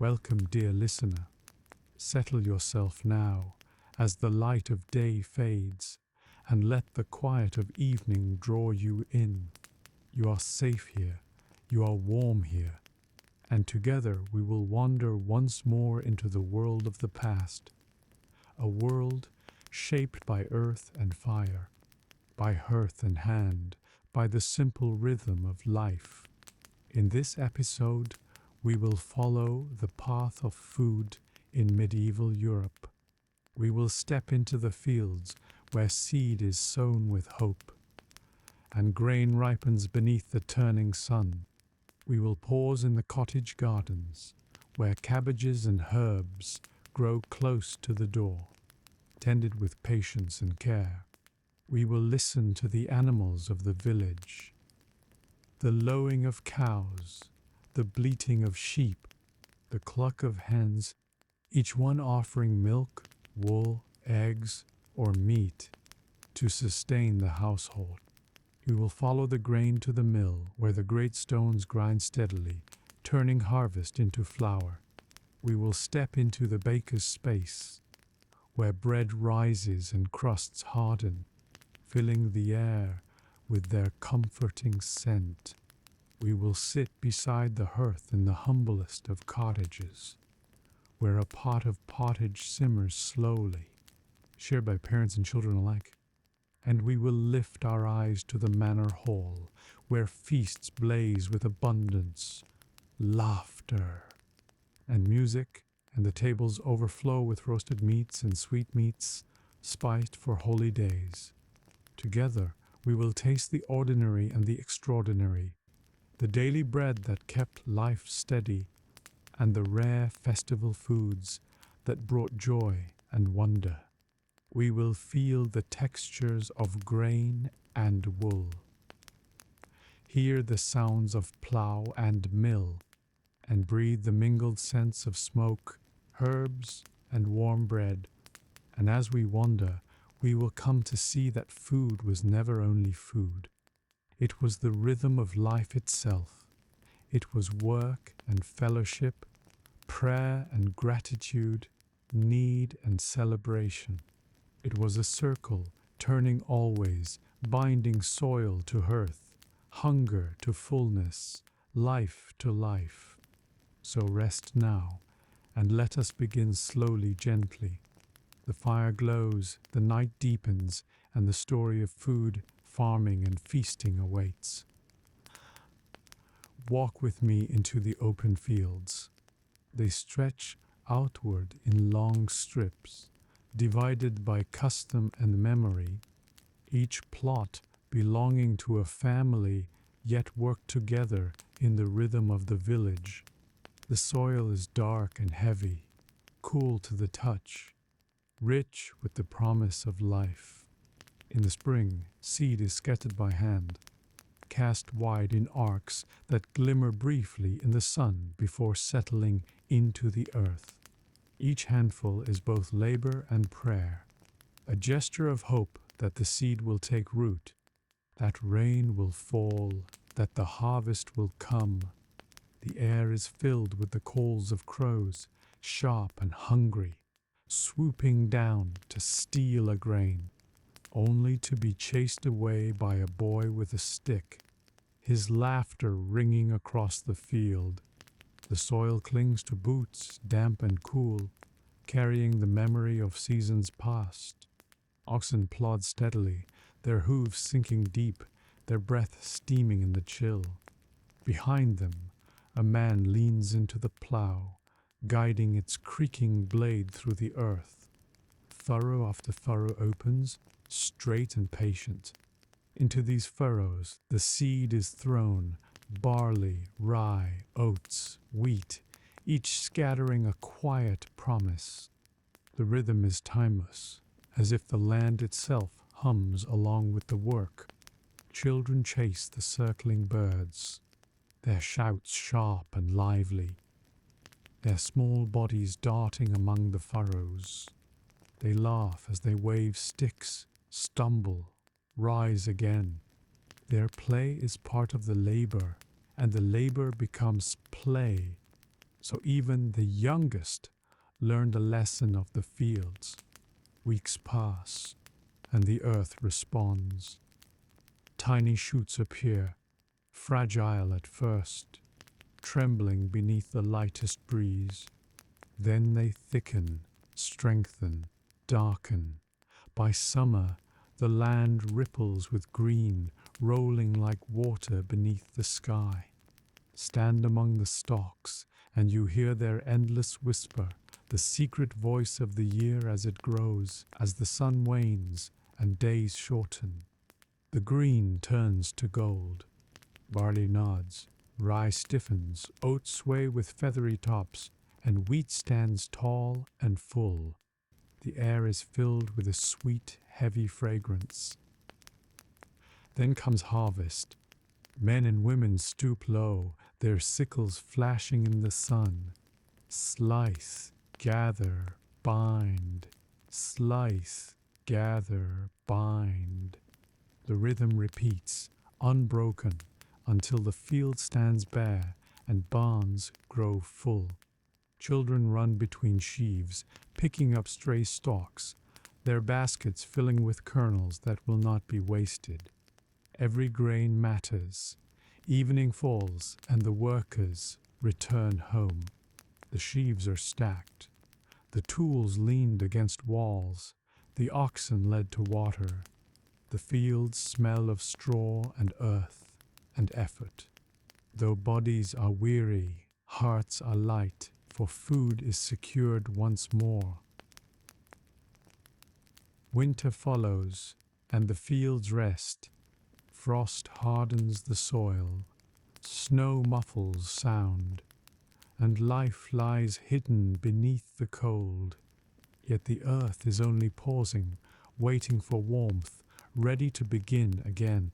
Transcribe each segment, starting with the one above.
Welcome, dear listener. Settle yourself now as the light of day fades, and let the quiet of evening draw you in. You are safe here, you are warm here, and together we will wander once more into the world of the past, a world shaped by earth and fire, by hearth and hand, by the simple rhythm of life. In this episode, we will follow the path of food in medieval Europe. We will step into the fields where seed is sown with hope, and grain ripens beneath the turning sun. We will pause in the cottage gardens, where cabbages and herbs grow close to the door, tended with patience and care. We will listen to the animals of the village, the lowing of cows, the bleating of sheep, the cluck of hens, each one offering milk, wool, eggs, or meat to sustain the household. We will follow the grain to the mill, where the great stones grind steadily, turning harvest into flour. We will step into the baker's space, where bread rises and crusts harden, filling the air with their comforting scent. We will sit beside the hearth in the humblest of cottages, where a pot of pottage simmers slowly, shared by parents and children alike. And we will lift our eyes to the manor hall, where feasts blaze with abundance, laughter, and music, and the tables overflow with roasted meats and sweetmeats, spiced for holy days. Together, we will taste the ordinary and the extraordinary, the daily bread that kept life steady, and the rare festival foods that brought joy and wonder. We will feel the textures of grain and wool, hear the sounds of plough and mill, and breathe the mingled scents of smoke, herbs, and warm bread. And as we wander, we will come to see that food was never only food. It was the rhythm of life itself. It was work and fellowship, prayer and gratitude, need and celebration. It was a circle, turning always, binding soil to hearth, hunger to fullness, life to life. So rest now, and let us begin slowly, gently. The fire glows, the night deepens, and the story of food, farming, and feasting awaits. Walk with me into the open fields. They stretch outward in long strips, divided by custom and memory, each plot belonging to a family, yet worked together in the rhythm of the village. The soil is dark and heavy, cool to the touch, rich with the promise of life. In the spring, seed is scattered by hand, cast wide in arcs that glimmer briefly in the sun before settling into the earth. Each handful is both labor and prayer, a gesture of hope that the seed will take root, that rain will fall, that the harvest will come. The air is filled with the calls of crows, sharp and hungry, swooping down to steal a grain, only to be chased away by a boy with a stick, his laughter ringing across the field. The soil clings to boots, damp and cool, carrying the memory of seasons past. Oxen plod steadily, their hooves sinking deep, their breath steaming in the chill. Behind them, a man leans into the plough, guiding its creaking blade through the earth. Furrow after furrow opens, straight and patient. Into these furrows, the seed is thrown, barley, rye, oats, wheat, each scattering a quiet promise. The rhythm is timeless, as if the land itself hums along with the work. Children chase the circling birds, their shouts sharp and lively, their small bodies darting among the furrows. They laugh as they wave sticks, stumble, rise again. Their play is part of the labor, and the labor becomes play. So even the youngest learned a lesson of the fields. Weeks pass, and the earth responds. Tiny shoots appear, fragile at first, trembling beneath the lightest breeze. Then they thicken, strengthen, darken. By summer, the land ripples with green, rolling like water beneath the sky. Stand among the stalks, and you hear their endless whisper, the secret voice of the year as it grows, as the sun wanes and days shorten. The green turns to gold. Barley nods, rye stiffens, oats sway with feathery tops, and wheat stands tall and full. The air is filled with a sweet, heavy fragrance. Then comes harvest. Men and women stoop low, their sickles flashing in the sun. Slice, gather, bind. Slice, gather, bind. The rhythm repeats, unbroken, until the field stands bare and barns grow full. Children run between sheaves, picking up stray stalks, their baskets filling with kernels that will not be wasted. Every grain matters. Evening falls, and the workers return home. The sheaves are stacked. The tools leaned against walls, the oxen led to water. The fields smell of straw and earth and effort. Though bodies are weary, hearts are light, for food is secured once more. Winter follows, and the fields rest. Frost hardens the soil, snow muffles sound, and life lies hidden beneath the cold. Yet the earth is only pausing, waiting for warmth, ready to begin again.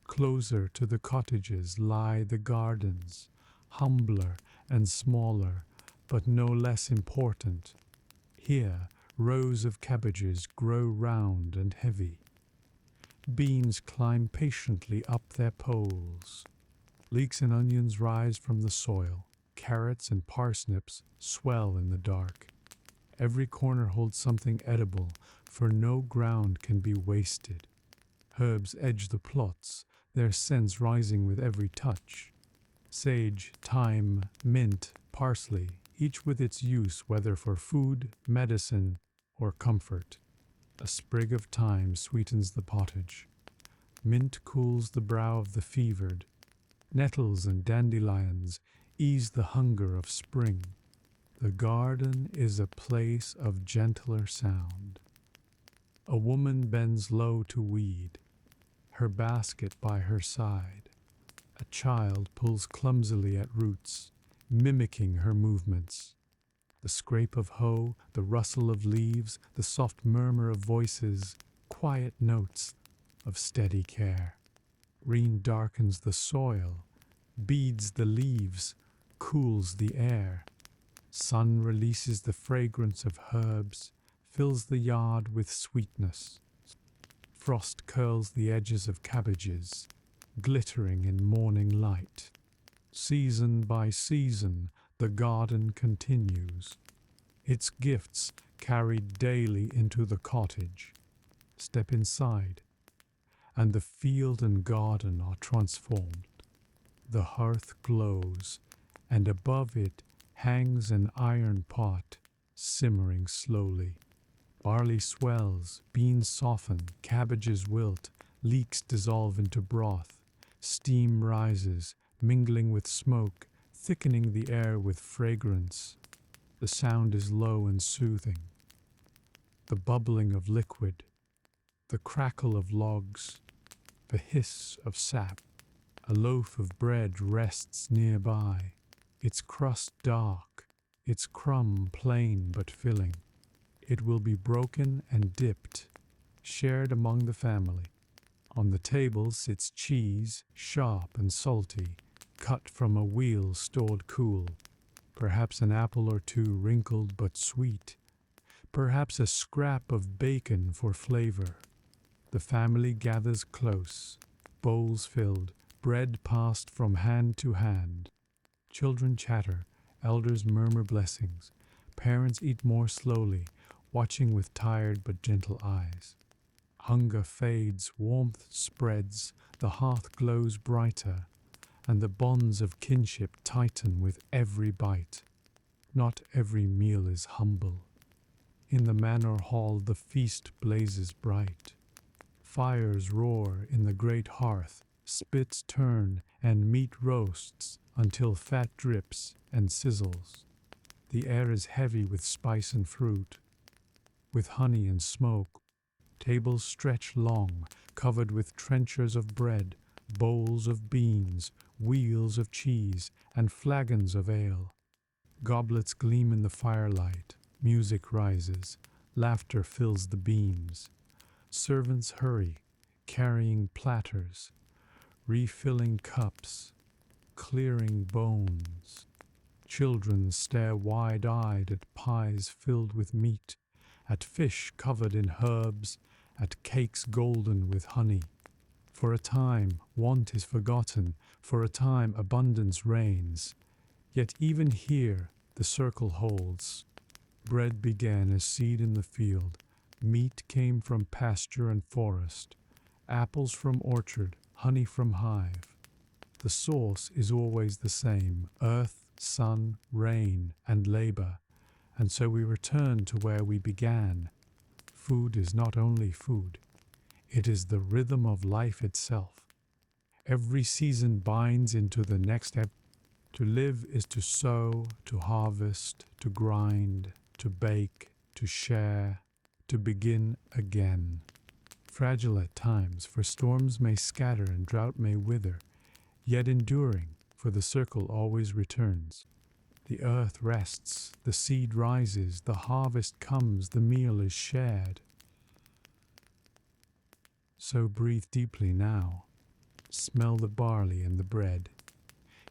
Closer to the cottages lie the gardens, humbler and smaller, but no less important. Here, rows of cabbages grow round and heavy. Beans climb patiently up their poles. Leeks and onions rise from the soil. Carrots and parsnips swell in the dark. Every corner holds something edible, for no ground can be wasted. Herbs edge the plots, their scents rising with every touch. Sage, thyme, mint, parsley, each with its use whether for food, medicine, or comfort. A sprig of thyme sweetens the pottage. Mint cools the brow of the fevered. Nettles and dandelions ease the hunger of spring. The garden is a place of gentler sound. A woman bends low to weed, her basket by her side. A child pulls clumsily at roots, mimicking her movements. The scrape of hoe, the rustle of leaves, the soft murmur of voices, quiet notes of steady care. Rain darkens the soil, beads the leaves, cools the air. Sun releases the fragrance of herbs, fills the yard with sweetness. Frost curls the edges of cabbages, glittering in morning light. Season by season, the garden continues, its gifts carried daily into the cottage. Step inside, and the field and garden are transformed. The hearth glows, and above it hangs an iron pot, simmering slowly. Barley swells, beans soften, cabbages wilt, leeks dissolve into broth. Steam rises, mingling with smoke, thickening the air with fragrance. The sound is low and soothing. The bubbling of liquid, the crackle of logs, the hiss of sap. A loaf of bread rests nearby, its crust dark, its crumb plain but filling. It will be broken and dipped, shared among the family. On the table sits cheese, sharp and salty, cut from a wheel stored cool. Perhaps an apple or two wrinkled but sweet. Perhaps a scrap of bacon for flavor. The family gathers close, bowls filled, bread passed from hand to hand. Children chatter, Elders murmur blessings. Parents eat more slowly, watching with tired but gentle eyes. Hunger fades, warmth spreads, the hearth glows brighter, and the bonds of kinship tighten with every bite. Not every meal is humble. In the manor hall the feast blazes bright. Fires roar in the great hearth, spits turn, and meat roasts until fat drips and sizzles. The air is heavy with spice and fruit, with honey and smoke. Tables stretch long, covered with trenchers of bread, bowls of beans, wheels of cheese, and flagons of ale. Goblets gleam in the firelight, music rises, laughter fills the beams. Servants hurry, carrying platters, refilling cups, clearing bones. Children stare wide-eyed at pies filled with meat, at fish covered in herbs, at cakes golden with honey. For a time, want is forgotten, for a time abundance reigns. Yet even here, the circle holds. Bread began as seed in the field, meat came from pasture and forest, apples from orchard, honey from hive. The source is always the same, earth, sun, rain, and labor, and so we return to where we began. Food is not only food, it is the rhythm of life itself. Every season binds into the next ebb. To live is to sow, to harvest, to grind, to bake, to share, to begin again. Fragile at times, for storms may scatter and drought may wither, yet enduring, for the circle always returns. The earth rests, the seed rises, the harvest comes, the meal is shared. So breathe deeply now. Smell the barley and the bread.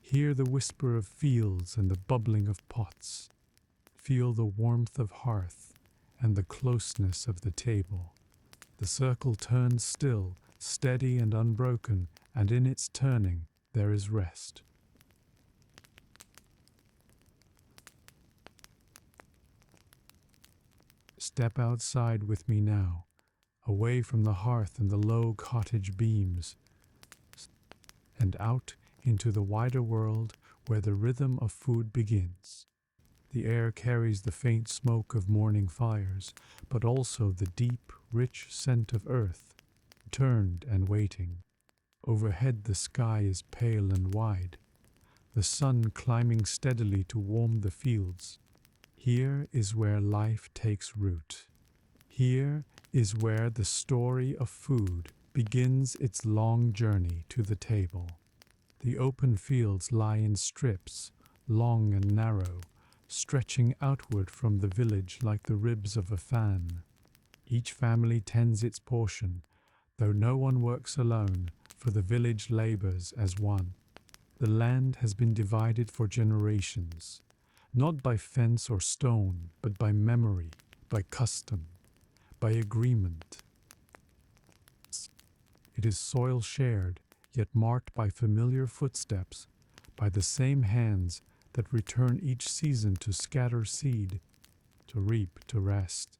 Hear the whisper of fields and the bubbling of pots. Feel the warmth of hearth and the closeness of the table. The circle turns still, steady and unbroken, and in its turning there is rest. Step outside with me now, away from the hearth and the low cottage beams, and out into the wider world where the rhythm of food begins. The air carries the faint smoke of morning fires, but also the deep, rich scent of earth, turned and waiting. Overhead the sky is pale and wide, the sun climbing steadily to warm the fields. Here is where life takes root. Here is where the story of food begins its long journey to the table. The open fields lie in strips, long and narrow, stretching outward from the village like the ribs of a fan. Each family tends its portion, though no one works alone, for the village labors as one. The land has been divided for generations, not by fence or stone, but by memory, by custom, by agreement. It is soil shared, yet marked by familiar footsteps, by the same hands that return each season to scatter seed, to reap, to rest.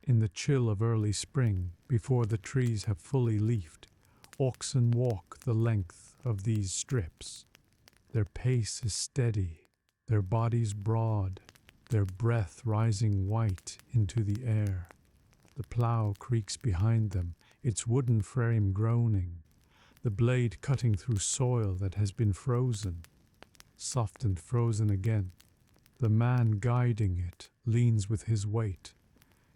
In the chill of early spring, before the trees have fully leafed, oxen walk the length of these strips. Their pace is steady, their bodies broad, their breath rising white into the air. The plow creaks behind them, its wooden frame groaning, the blade cutting through soil that has been frozen, soft and frozen again. The man guiding it leans with his weight,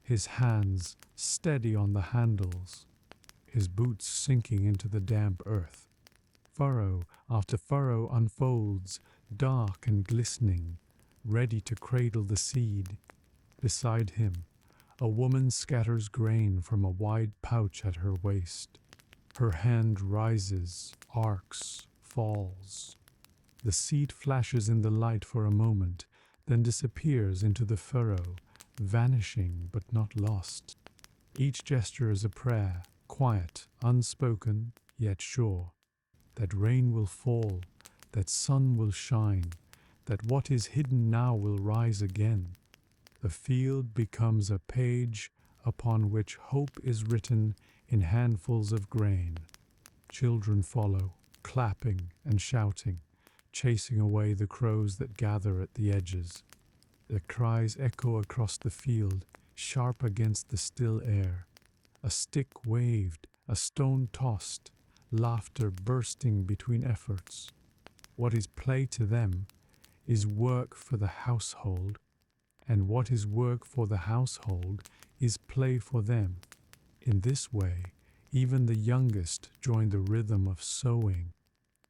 his hands steady on the handles, his boots sinking into the damp earth. Furrow after furrow unfolds, dark and glistening, ready to cradle the seed. Beside him, a woman scatters grain from a wide pouch at her waist. Her hand rises, arcs, falls. The seed flashes in the light for a moment, then disappears into the furrow, vanishing but not lost. Each gesture is a prayer, quiet, unspoken, yet sure. That rain will fall, that sun will shine, that what is hidden now will rise again. The field becomes a page upon which hope is written in handfuls of grain. Children follow, clapping and shouting, chasing away the crows that gather at the edges. Their cries echo across the field, sharp against the still air. A stick waved, a stone tossed, laughter bursting between efforts. What is play to them is work for the household, and what is work for the household is play for them. In this way, even the youngest join the rhythm of sowing,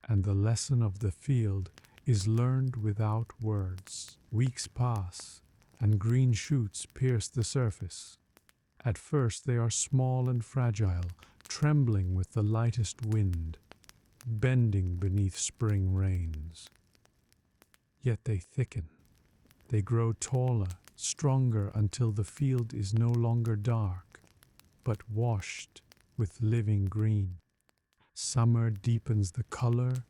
and the lesson of the field is learned without words. Weeks pass, and green shoots pierce the surface. At first they are small and fragile, trembling with the lightest wind, bending beneath spring rains. Yet they thicken. They grow taller, stronger, until the field is no longer dark, but washed with living green. Summer deepens the color,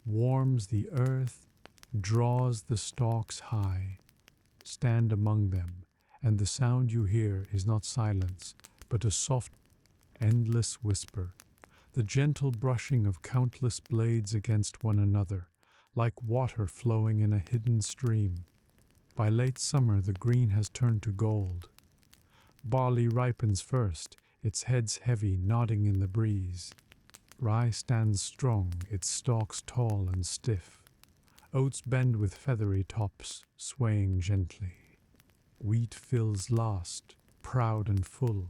warms the earth, draws the stalks high. Stand among them, and the sound you hear is not silence, but a soft, endless whisper, the gentle brushing of countless blades against one another, like water flowing in a hidden stream. By late summer the green has turned to gold. Barley ripens first, its heads heavy, nodding in the breeze. Rye stands strong, its stalks tall and stiff. Oats bend with feathery tops, swaying gently. Wheat fills last, proud and full,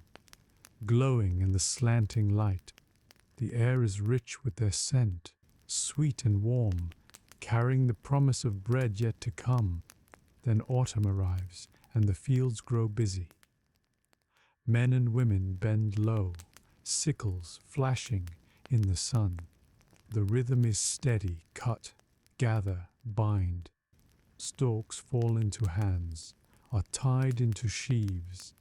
glowing in the slanting light. The air is rich with their scent, sweet and warm, carrying the promise of bread yet to come. Then autumn arrives, and the fields grow busy. Men and women bend low, sickles flashing in the sun. The rhythm is steady, cut, gather, bind. Stalks fall into hands, are tied into sheaves,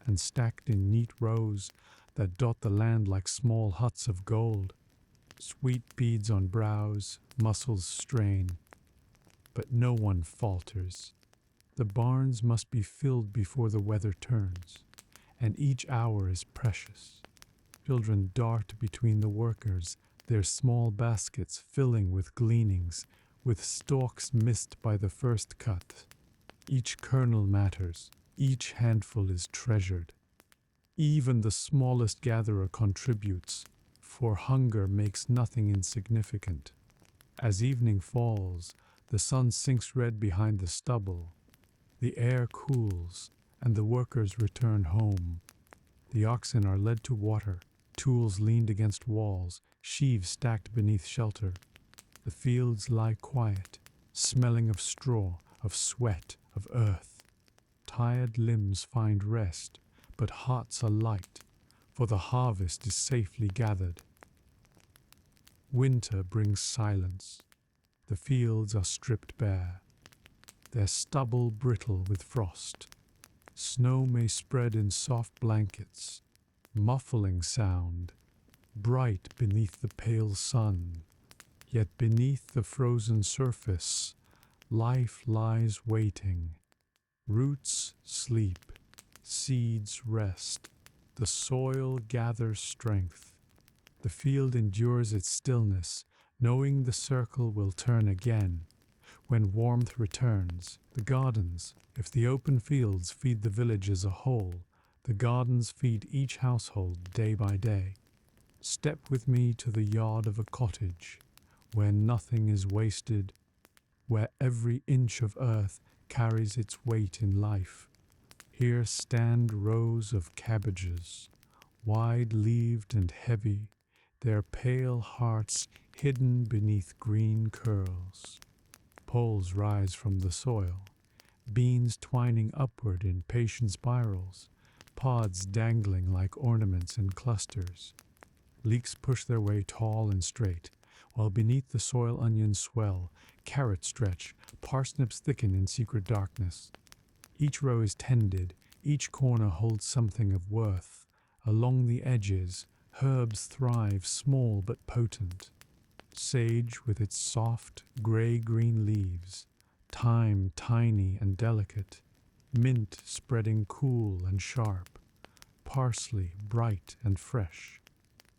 and stacked in neat rows that dot the land like small huts of gold. Sweet beads on brows, muscles strain, but no one falters. The barns must be filled before the weather turns, and each hour is precious. Children dart between the workers, their small baskets filling with gleanings, with stalks missed by the first cut. Each kernel matters, each handful is treasured. Even the smallest gatherer contributes, for hunger makes nothing insignificant. As evening falls, the sun sinks red behind the stubble. The air cools, and the workers return home. The oxen are led to water, tools leaned against walls, sheaves stacked beneath shelter. The fields lie quiet, smelling of straw, of sweat, of earth. Tired limbs find rest, but hearts are light, for the harvest is safely gathered. Winter brings silence. The fields are stripped bare, their stubble brittle with frost. Snow may spread in soft blankets, muffling sound, bright beneath the pale sun. Yet beneath the frozen surface, life lies waiting. Roots sleep, seeds rest, the soil gathers strength. The field endures its stillness, knowing the circle will turn again. When warmth returns, the gardens, if the open fields feed the village as a whole, the gardens feed each household day by day. Step with me to the yard of a cottage, where nothing is wasted, where every inch of earth carries its weight in life. Here stand rows of cabbages, wide-leaved and heavy, their pale hearts hidden beneath green curls. Poles rise from the soil, beans twining upward in patient spirals, pods dangling like ornaments in clusters. Leeks push their way tall and straight, while beneath the soil onions swell, carrots stretch, parsnips thicken in secret darkness. Each row is tended, each corner holds something of worth. Along the edges, herbs thrive, small but potent. Sage with its soft, gray-green leaves, thyme tiny and delicate, mint spreading cool and sharp, parsley bright and fresh.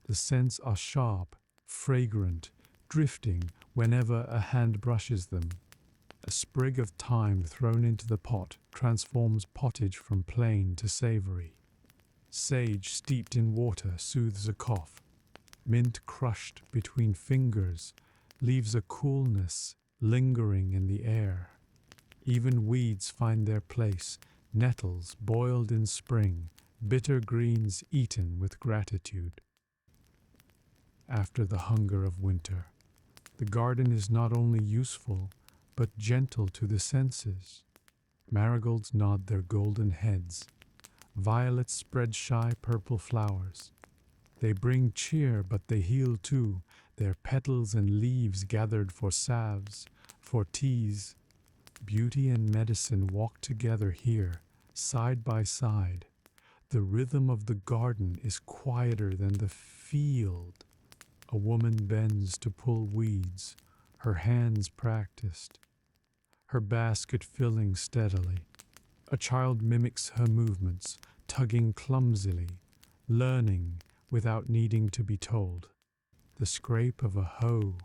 The scents are sharp, fragrant, drifting whenever a hand brushes them. A sprig of thyme thrown into the pot transforms pottage from plain to savory. Sage steeped in water soothes a cough. Mint crushed between fingers leaves a coolness lingering in the air. Even weeds find their place, nettles boiled in spring, bitter greens eaten with gratitude. After the hunger of winter, the garden is not only useful, but gentle to the senses. Marigolds nod their golden heads. Violets spread shy purple flowers. They bring cheer, but they heal too, their petals and leaves gathered for salves, for teas. Beauty and medicine walk together here, side by side. The rhythm of the garden is quieter than the field. A woman bends to pull weeds, her hands practiced, her basket filling steadily. A child mimics her movements, tugging clumsily, learning without needing to be told. The scrape of a hoe,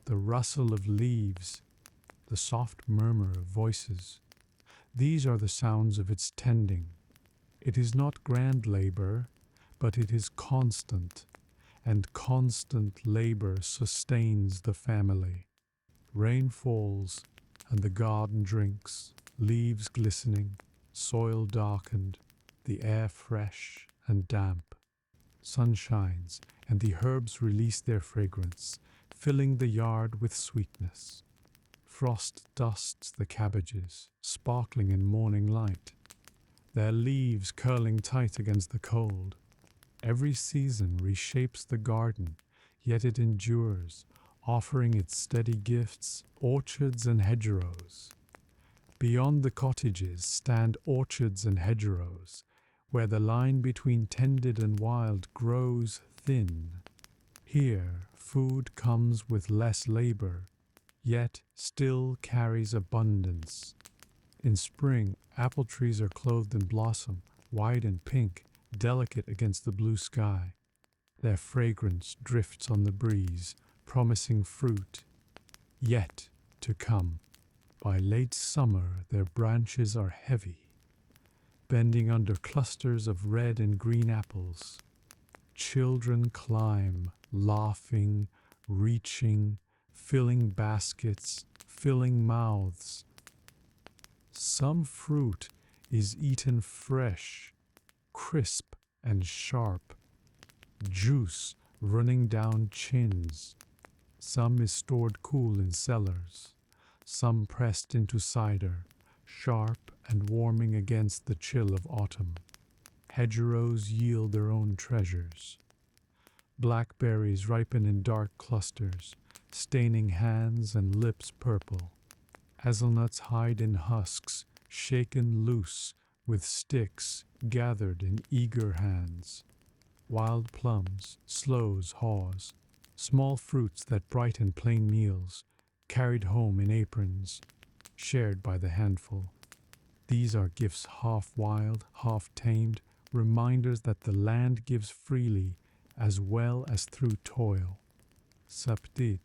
the rustle of leaves, the soft murmur of voices. These are the sounds of its tending. It is not grand labor, but it is constant, and constant labor sustains the family. Rain falls, and the garden drinks, leaves glistening, soil darkened, the air fresh and damp. Sun shines, and the herbs release their fragrance, filling the yard with sweetness. Frost dusts the cabbages, sparkling in morning light, their leaves curling tight against the cold. Every season reshapes the garden, yet it endures, offering its steady gifts, orchards and hedgerows. Beyond the cottages stand orchards and hedgerows, where the line between tended and wild grows thin. Here, food comes with less labor, yet still carries abundance. In spring, apple trees are clothed in blossom, white and pink, delicate against the blue sky. Their fragrance drifts on the breeze, promising fruit yet to come. By late summer, their branches are heavy, bending under clusters of red and green apples. Children climb, laughing, reaching, filling baskets, filling mouths. Some fruit is eaten fresh, crisp and sharp, juice running down chins. Some is stored cool in cellars, some pressed into cider, sharp and warming against the chill of autumn. Hedgerows yield their own treasures. Blackberries ripen in dark clusters, staining hands and lips purple. Hazelnuts hide in husks, shaken loose with sticks gathered in eager hands. Wild plums, sloes, haws, small fruits that brighten plain meals, carried home in aprons, shared by the handful. These are gifts half wild, half tamed, reminders that the land gives freely as well as through toil. Subtit,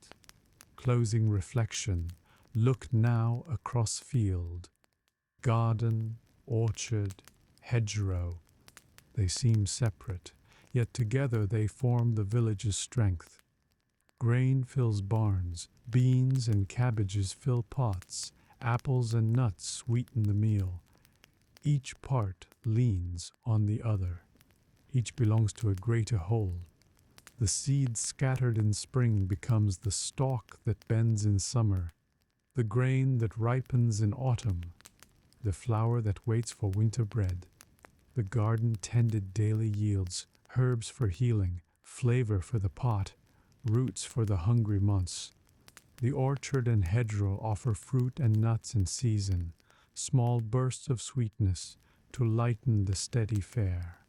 closing reflection, look now across field. Garden, orchard, hedgerow, they seem separate, yet together they form the village's strength. Grain fills barns, beans and cabbages fill pots, apples and nuts sweeten the meal. Each part leans on the other. Each belongs to a greater whole. The seed scattered in spring becomes the stalk that bends in summer, the grain that ripens in autumn, the flour that waits for winter bread. The garden tended daily yields herbs for healing, flavor for the pot, roots for the hungry months. The orchard and hedgerow offer fruit and nuts in season, small bursts of sweetness to lighten the steady fare.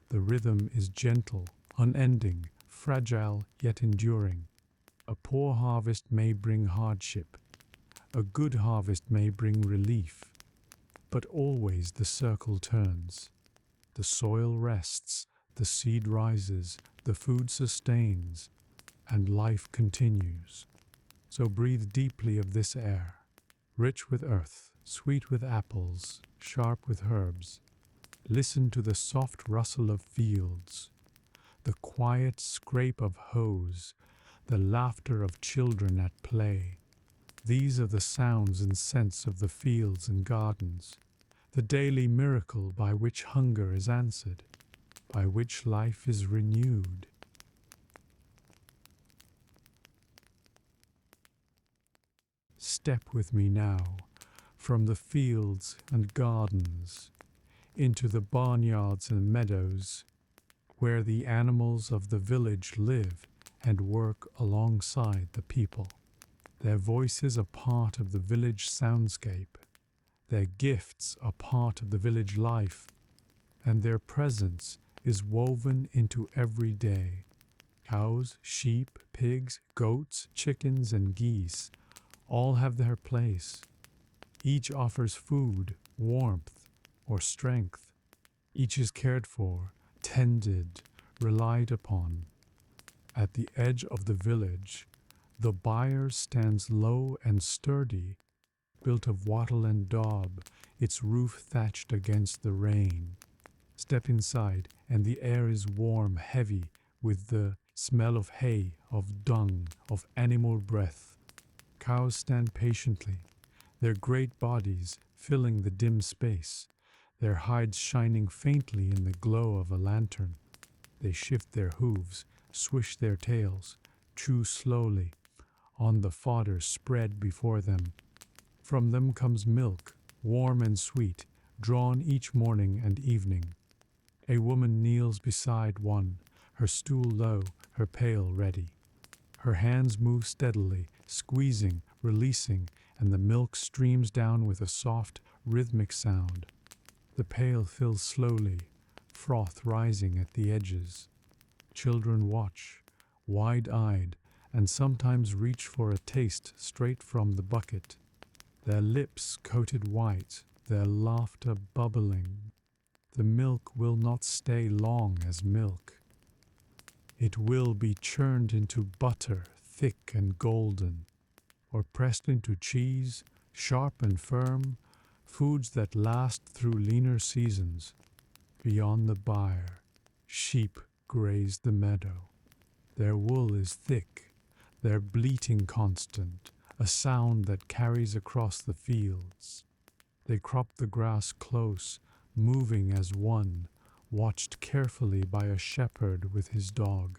The rhythm is gentle, unending, fragile yet enduring. A poor harvest may bring hardship. A good harvest may bring relief, but always the circle turns. The soil rests, the seed rises, the food sustains, and life continues. So breathe deeply of this air, rich with earth, sweet with apples, sharp with herbs. Listen to the soft rustle of fields, the quiet scrape of hoes, the laughter of children at play. These are the sounds and scents of the fields and gardens, the daily miracle by which hunger is answered, by which life is renewed. Step with me now from the fields and gardens into the barnyards and meadows where the animals of the village live and work alongside the people. Their voices are part of the village soundscape. Their gifts are part of the village life, and their presence is woven into every day. Cows, sheep, pigs, goats, chickens, and geese all have their place. Each offers food, warmth, or strength. Each is cared for, tended, relied upon. At the edge of the village, the byre stands low and sturdy, built of wattle and daub, its roof thatched against the rain. Step inside, and the air is warm, heavy, with the smell of hay, of dung, of animal breath. Cows stand patiently, their great bodies filling the dim space, their hides shining faintly in the glow of a lantern. They shift their hooves, swish their tails, chew slowly on the fodder spread before them. From them comes milk, warm and sweet, drawn each morning and evening. A woman kneels beside one, her stool low, her pail ready. Her hands move steadily, squeezing, releasing, and the milk streams down with a soft, rhythmic sound. The pail fills slowly, froth rising at the edges. Children watch, wide-eyed, and sometimes reach for a taste straight from the bucket. Their lips coated white, their laughter bubbling. The milk will not stay long as milk. It will be churned into butter, thick and golden, or pressed into cheese, sharp and firm, foods that last through leaner seasons. Beyond the byre, sheep graze the meadow. Their wool is thick, their bleating constant, a sound that carries across the fields. They crop the grass close, moving as one, watched carefully by a shepherd with his dog.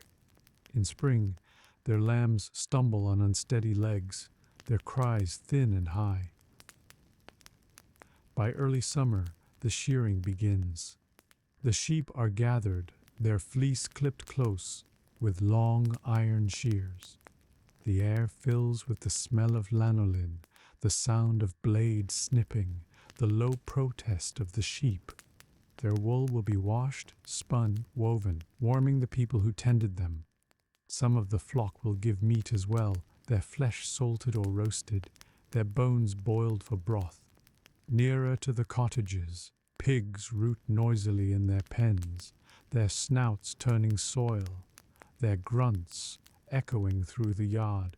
In spring, their lambs stumble on unsteady legs, their cries thin and high. By early summer, the shearing begins. The sheep are gathered, their fleece clipped close, with long iron shears. The air fills with the smell of lanolin, the sound of blades snipping, the low protest of the sheep. Their wool will be washed, spun, woven, warming the people who tended them. Some of the flock will give meat as well, their flesh salted or roasted, their bones boiled for broth. Nearer to the cottages, pigs root noisily in their pens, their snouts turning soil, their grunts echoing through the yard.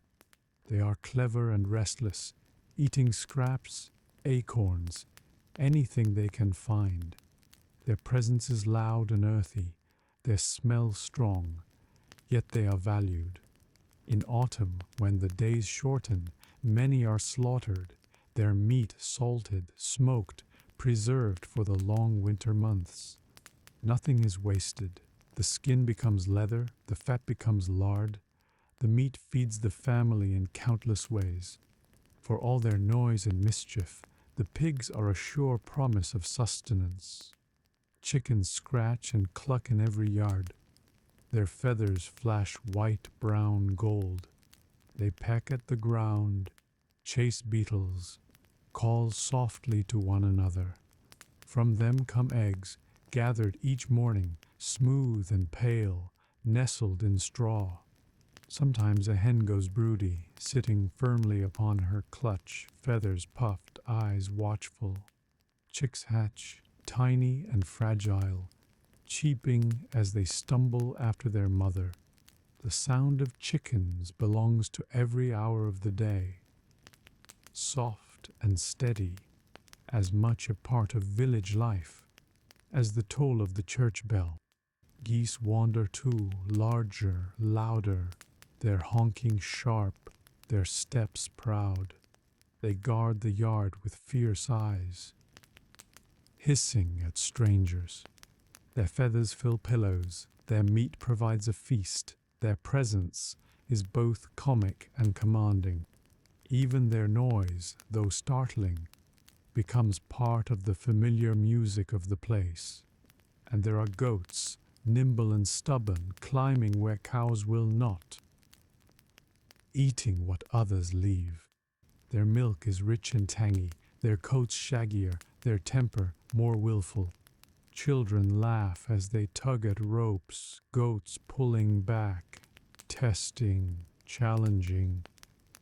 They are clever and restless, eating scraps, acorns, anything they can find. Their presence is loud and earthy, their smell strong, yet they are valued. In autumn, when the days shorten, many are slaughtered, their meat salted, smoked, preserved for the long winter months. Nothing is wasted. The skin becomes leather, the fat becomes lard. The meat feeds the family in countless ways. For all their noise and mischief, the pigs are a sure promise of sustenance. Chickens scratch and cluck in every yard. Their feathers flash white, brown, gold. They peck at the ground, chase beetles, call softly to one another. From them come eggs, gathered each morning, smooth and pale, nestled in straw. Sometimes a hen goes broody, sitting firmly upon her clutch, feathers puffed, eyes watchful. Chicks hatch, tiny and fragile, cheeping as they stumble after their mother. The sound of chickens belongs to every hour of the day, soft and steady, as much a part of village life as the toll of the church bell. Geese wander too, larger, louder, their honking sharp, their steps proud. They guard the yard with fierce eyes, hissing at strangers. Their feathers fill pillows, their meat provides a feast, their presence is both comic and commanding. Even their noise, though startling, becomes part of the familiar music of the place. And there are goats, nimble and stubborn, climbing where cows will not, eating what others leave. Their milk is rich and tangy, their coats shaggier, their temper more willful. Children laugh as they tug at ropes, goats pulling back, testing, challenging.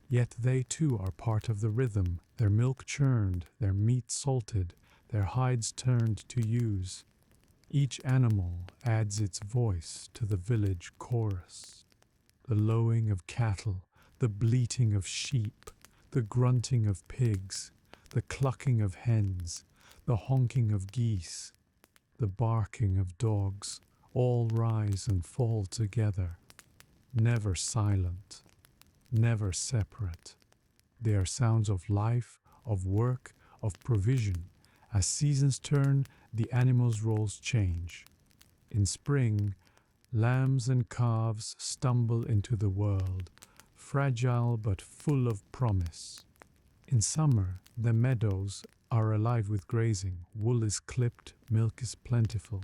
Yet they too are part of the rhythm, their milk churned, their meat salted, their hides turned to use. Each animal adds its voice to the village chorus. The lowing of cattle, the bleating of sheep, the grunting of pigs, the clucking of hens, the honking of geese, the barking of dogs, all rise and fall together, never silent, never separate. They are sounds of life, of work, of provision. As seasons turn, the animals' roles change. In spring, lambs and calves stumble into the world, fragile but full of promise. In summer, the meadows are alive with grazing, wool is clipped, milk is plentiful.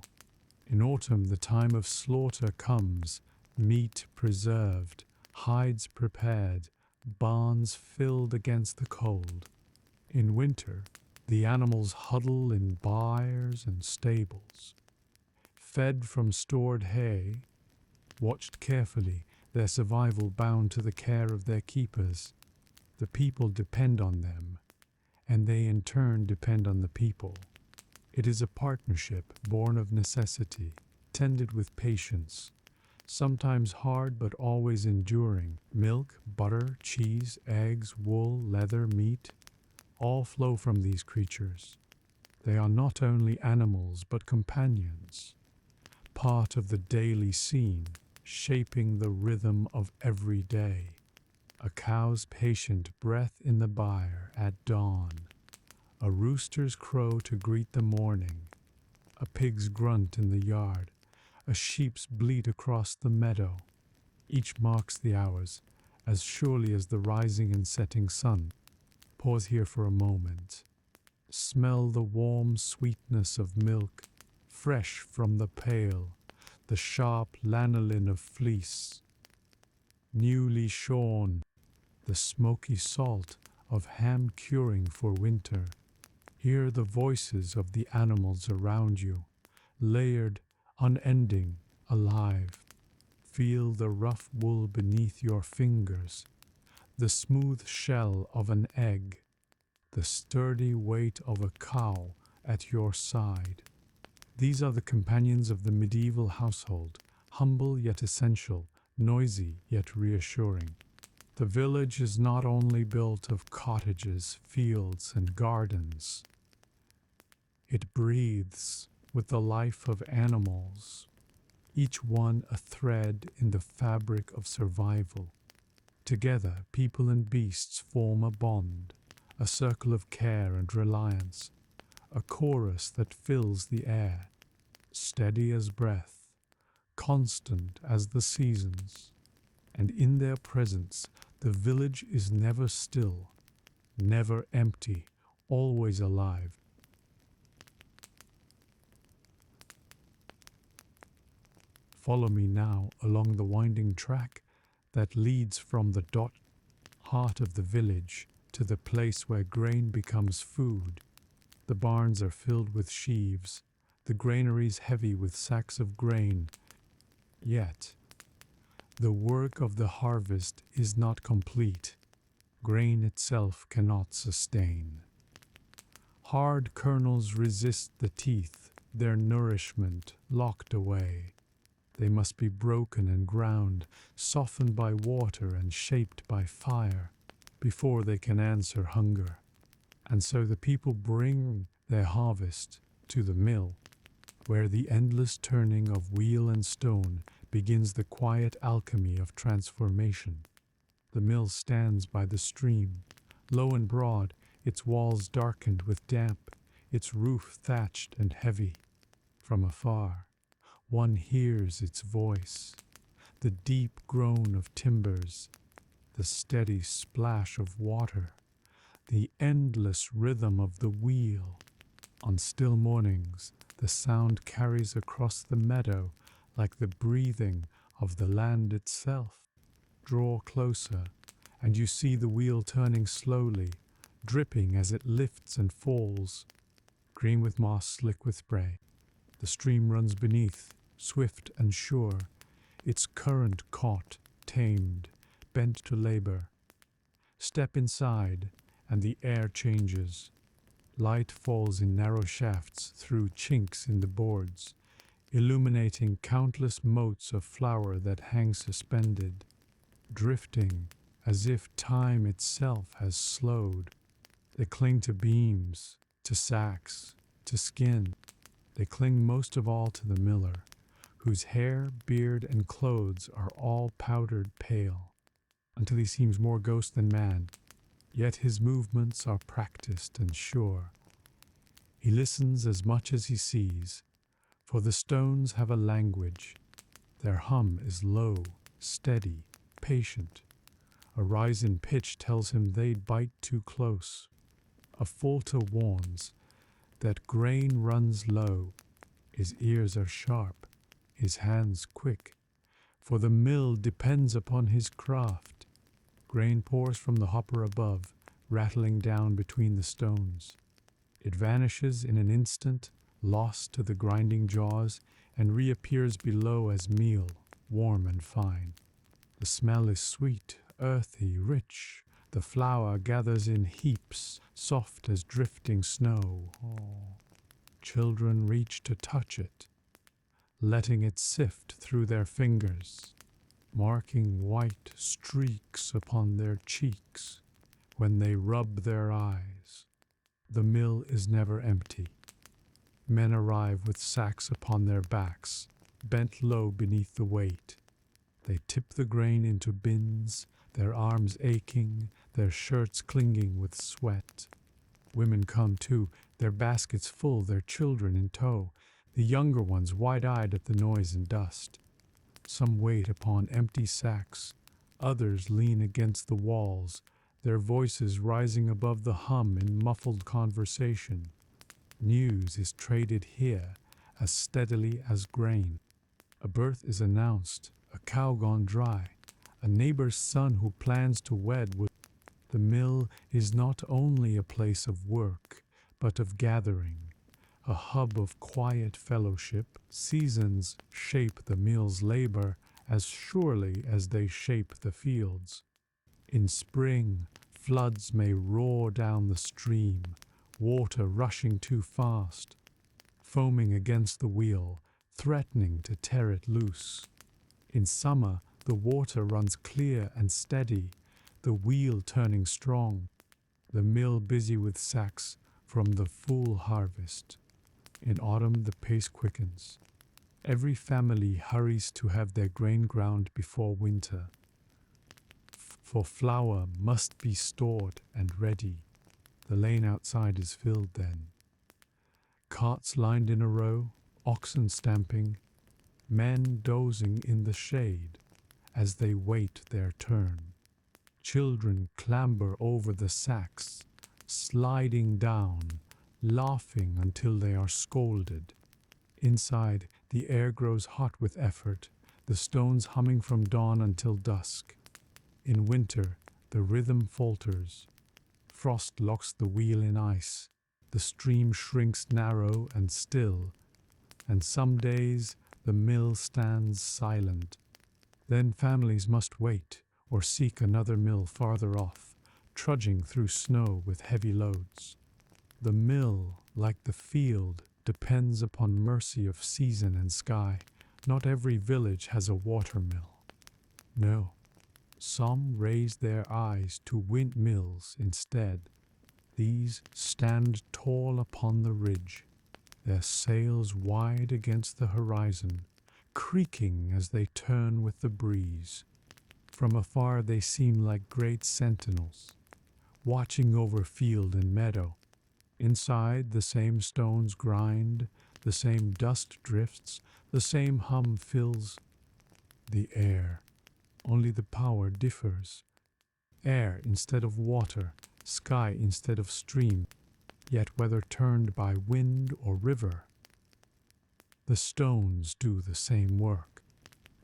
In autumn, the time of slaughter comes, meat preserved, hides prepared, barns filled against the cold. In winter, the animals huddle in byres and stables, fed from stored hay, watched carefully, their survival bound to the care of their keepers. The people depend on them, and they in turn depend on the people. It is a partnership born of necessity, tended with patience, sometimes hard but always enduring. Milk, butter, cheese, eggs, wool, leather, meat, all flow from these creatures. They are not only animals but companions, part of the daily scene, shaping the rhythm of every day. A cow's patient breath in the byre at dawn, a rooster's crow to greet the morning, a pig's grunt in the yard, a sheep's bleat across the meadow. Each marks the hours, as surely as the rising and setting sun. Pause here for a moment. Smell the warm sweetness of milk, fresh from the pail, the sharp lanolin of fleece, newly shorn, the smoky salt of ham curing for winter. Hear the voices of the animals around you, layered, unending, alive. Feel the rough wool beneath your fingers, the smooth shell of an egg, the sturdy weight of a cow at your side. These are the companions of the medieval household, humble yet essential, noisy yet reassuring. The village is not only built of cottages, fields, and gardens. It breathes with the life of animals, each one a thread in the fabric of survival. Together, people and beasts form a bond, a circle of care and reliance, a chorus that fills the air, steady as breath, constant as the seasons. And in their presence, the village is never still, never empty, always alive. Follow me now along the winding track that leads from the heart of the village to the place where grain becomes food. The barns are filled with sheaves, the granaries heavy with sacks of grain. Yet, The work of the harvest is not complete. Grain itself cannot sustain. Hard kernels resist the teeth, their nourishment locked away. They must be broken and ground, softened by water and shaped by fire, before they can answer hunger. And so the people bring their harvest to the mill, where the endless turning of wheel and stone begins the quiet alchemy of transformation. The mill stands by the stream, low and broad, its walls darkened with damp, its roof thatched and heavy. From afar, one hears its voice, the deep groan of timbers, the steady splash of water, the endless rhythm of the wheel. On still mornings, the sound carries across the meadow like the breathing of the land itself. Draw closer, and you see the wheel turning slowly, dripping as it lifts and falls. Green with moss, slick with spray. The stream runs beneath, swift and sure, its current caught, tamed, bent to labor. Step inside, and the air changes. Light falls in narrow shafts through chinks in the boards, illuminating countless motes of flour that hang suspended, drifting as if time itself has slowed. They cling to beams, to sacks, to skin. They cling most of all to the miller, whose hair, beard, and clothes are all powdered pale, until he seems more ghost than man. Yet his movements are practiced and sure. He listens as much as he sees, for the stones have a language. Their hum is low, steady, patient. A rise in pitch tells him they'd bite too close. A falter warns that grain runs low. His ears are sharp, his hands quick, for the mill depends upon his craft. Grain pours from the hopper above, rattling down between the stones. It vanishes in an instant, lost to the grinding jaws, and reappears below as meal, warm and fine. The smell is sweet, earthy, rich. The flour gathers in heaps, soft as drifting snow. Oh. Children reach to touch it, letting it sift through their fingers, marking white streaks upon their cheeks when they rub their eyes. The mill is never empty. Men arrive with sacks upon their backs, bent low beneath the weight. They tip the grain into bins, their arms aching, their shirts clinging with sweat. Women come too, their baskets full, their children in tow, the younger ones wide-eyed at the noise and dust. Some wait upon empty sacks, others lean against the walls, their voices rising above the hum in muffled conversation. News is traded here as steadily as grain. A birth is announced, a cow gone dry, a neighbor's son who plans to wed with. The mill is not only a place of work, but of gathering, a hub of quiet fellowship. Seasons shape the mill's labor as surely as they shape the fields. In spring, floods may roar down the stream, water rushing too fast, foaming against the wheel, threatening to tear it loose. In summer, the water runs clear and steady, the wheel turning strong, the mill busy with sacks from the full harvest. In autumn, the pace quickens. Every family hurries to have their grain ground before winter, for flour must be stored and ready. The lane outside is filled then. Carts lined in a row, oxen stamping, men dozing in the shade as they wait their turn. Children clamber over the sacks, sliding down, laughing until they are scolded. Inside, the air grows hot with effort, the stones humming from dawn until dusk. In winter, the rhythm falters. Frost locks the wheel in ice. The stream shrinks narrow and still, and some days the mill stands silent. Then families must wait or seek another mill farther off, trudging through snow with heavy loads. The mill, like the field, depends upon mercy of season and sky. Not every village has a water mill. No, some raise their eyes to windmills instead. These stand tall upon the ridge, their sails wide against the horizon, creaking as they turn with the breeze. From afar they seem like great sentinels, watching over field and meadow. Inside, the same stones grind, the same dust drifts, the same hum fills the air. Only the power differs. Air instead of water, sky instead of stream, yet whether turned by wind or river, the stones do the same work.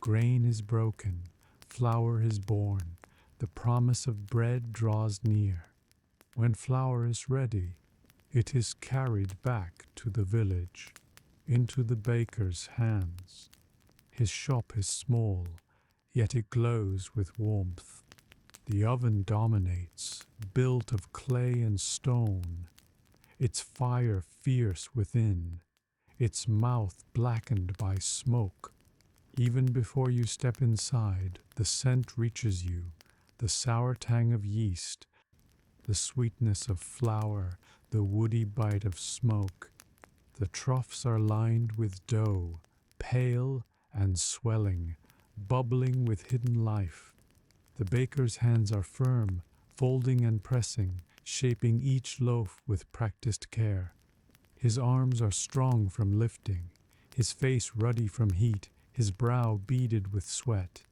Grain is broken, flour is born, the promise of bread draws near. When flour is ready, it is carried back to the village, into the baker's hands. His shop is small, yet it glows with warmth. The oven dominates, built of clay and stone, its fire fierce within, its mouth blackened by smoke. Even before you step inside, the scent reaches you, the sour tang of yeast, the sweetness of flour, the woody bite of smoke. The troughs are lined with dough, pale and swelling, bubbling with hidden life. The baker's hands are firm, folding and pressing, shaping each loaf with practiced care. His arms are strong from lifting, his face ruddy from heat, his brow beaded with sweat.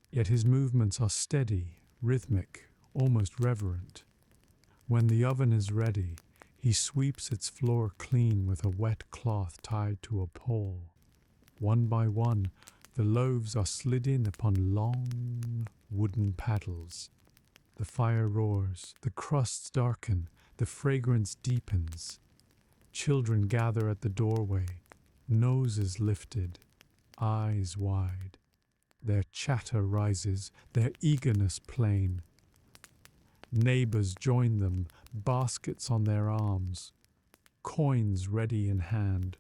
Yet his movements are steady, rhythmic, almost reverent. When the oven is ready, he sweeps its floor clean with a wet cloth tied to a pole. One by one, the loaves are slid in upon long wooden paddles. The fire roars, the crusts darken, the fragrance deepens. Children gather at the doorway, noses lifted, eyes wide. Their chatter rises, their eagerness plain. Neighbors join them, baskets on their arms, coins ready in hand.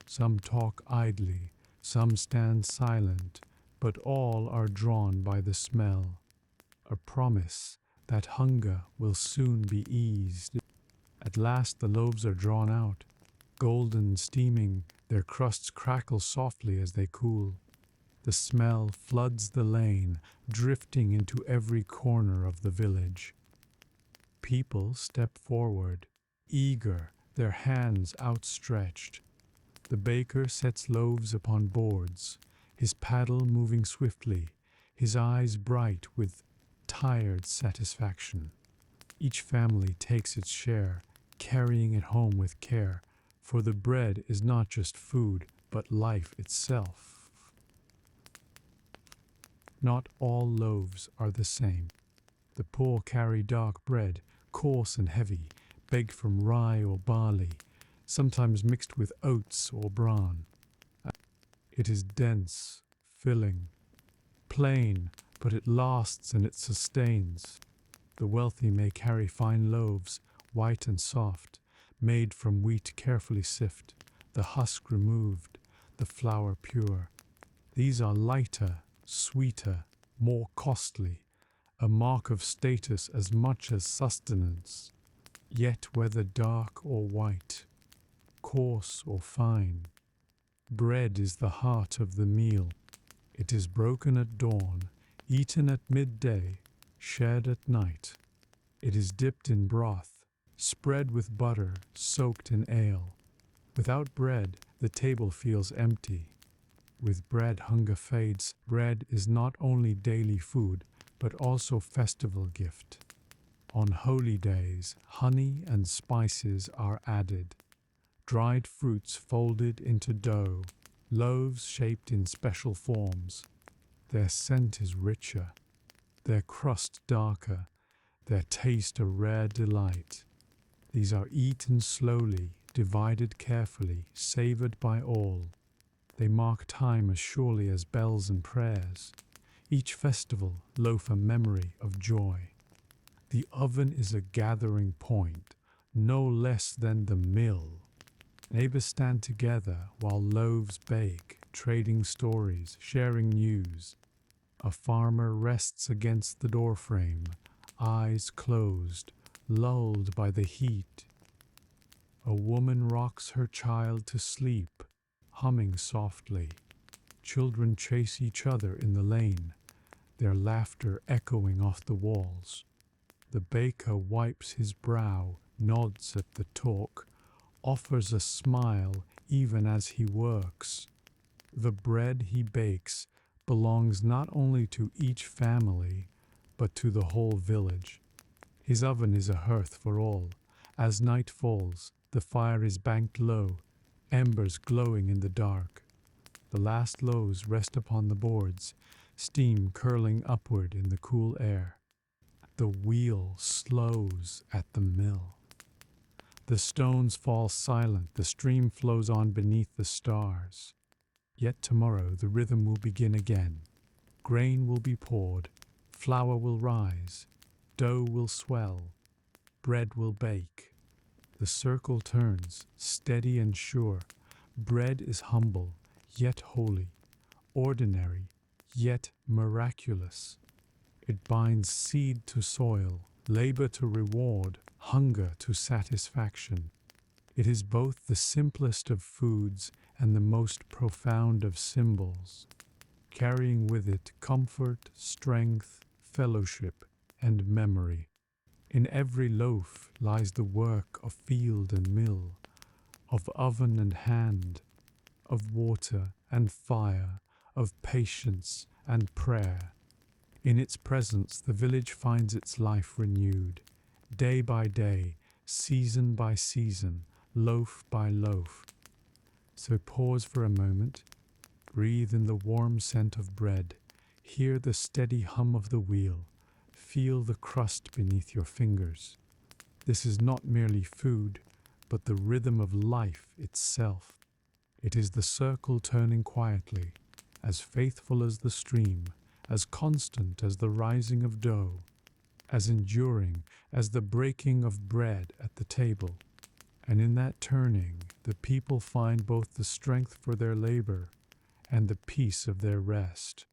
Some talk idly, some stand silent, but all are drawn by the smell. A promise that hunger will soon be eased. At last the loaves are drawn out, golden steaming, their crusts crackle softly as they cool. The smell floods the lane, drifting into every corner of the village. People step forward, eager, their hands outstretched. The baker sets loaves upon boards, his paddle moving swiftly, his eyes bright with tired satisfaction. Each family takes its share, carrying it home with care, for the bread is not just food, but life itself. Not all loaves are the same. The poor carry dark bread, coarse and heavy, baked from rye or barley, sometimes mixed with oats or bran. It is dense, filling, plain, but it lasts and it sustains. The wealthy may carry fine loaves, white and soft, made from wheat carefully sifted, the husk removed, the flour pure. These are lighter, sweeter, more costly, a mark of status as much as sustenance. Yet whether dark or white, coarse or fine, bread is the heart of the meal. It is broken at dawn, eaten at midday, shared at night. It is dipped in broth, spread with butter, soaked in ale. Without bread, the table feels empty. With bread, hunger fades. Bread is not only daily food, but also festival gift. On holy days, honey and spices are added. Dried fruits folded into dough, loaves shaped in special forms. Their scent is richer, their crust darker, their taste a rare delight. These are eaten slowly, divided carefully, savored by all. They mark time as surely as bells and prayers. Each festival loaf a memory of joy. The oven is a gathering point, no less than the mill. Neighbors stand together while loaves bake, trading stories, sharing news. A farmer rests against the doorframe, eyes closed, lulled by the heat. A woman rocks her child to sleep, humming softly. Children chase each other in the lane, their laughter echoing off the walls. The baker wipes his brow, nods at the talk, offers a smile even as he works. The bread he bakes belongs not only to each family, but to the whole village. His oven is a hearth for all. As night falls, the fire is banked low, embers glowing in the dark. The last loaves rest upon the boards, steam curling upward in the cool air. The wheel slows at the mill. The stones fall silent, the stream flows on beneath the stars. Yet tomorrow the rhythm will begin again. Grain will be poured, flour will rise, dough will swell, bread will bake. The circle turns, steady and sure. Bread is humble, yet holy, ordinary, yet miraculous. It binds seed to soil, labor to reward, hunger to satisfaction. It is both the simplest of foods and the most profound of symbols, carrying with it comfort, strength, fellowship, and memory. In every loaf lies the work of field and mill, of oven and hand, of water and fire, of patience and prayer. In its presence the village finds its life renewed, day by day, season by season, loaf by loaf. So pause for a moment, breathe in the warm scent of bread, hear the steady hum of the wheel, feel the crust beneath your fingers. This is not merely food, but the rhythm of life itself. It is the circle turning quietly, as faithful as the stream, as constant as the rising of dough, as enduring as the breaking of bread at the table. And in that turning, the people find both the strength for their labor and the peace of their rest.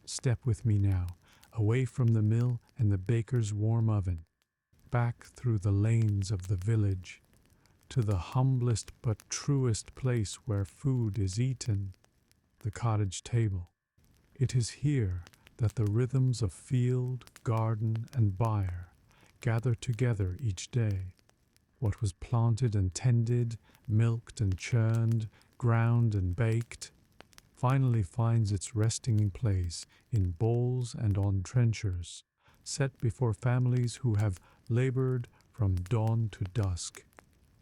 Step with me now, away from the mill and the baker's warm oven, back through the lanes of the village, to the humblest but truest place where food is eaten, the cottage table. It is here that the rhythms of field, garden, and byre gather together each day. What was planted and tended, milked and churned, ground and baked, finally finds its resting place in bowls and on trenchers, set before families who have labored from dawn to dusk.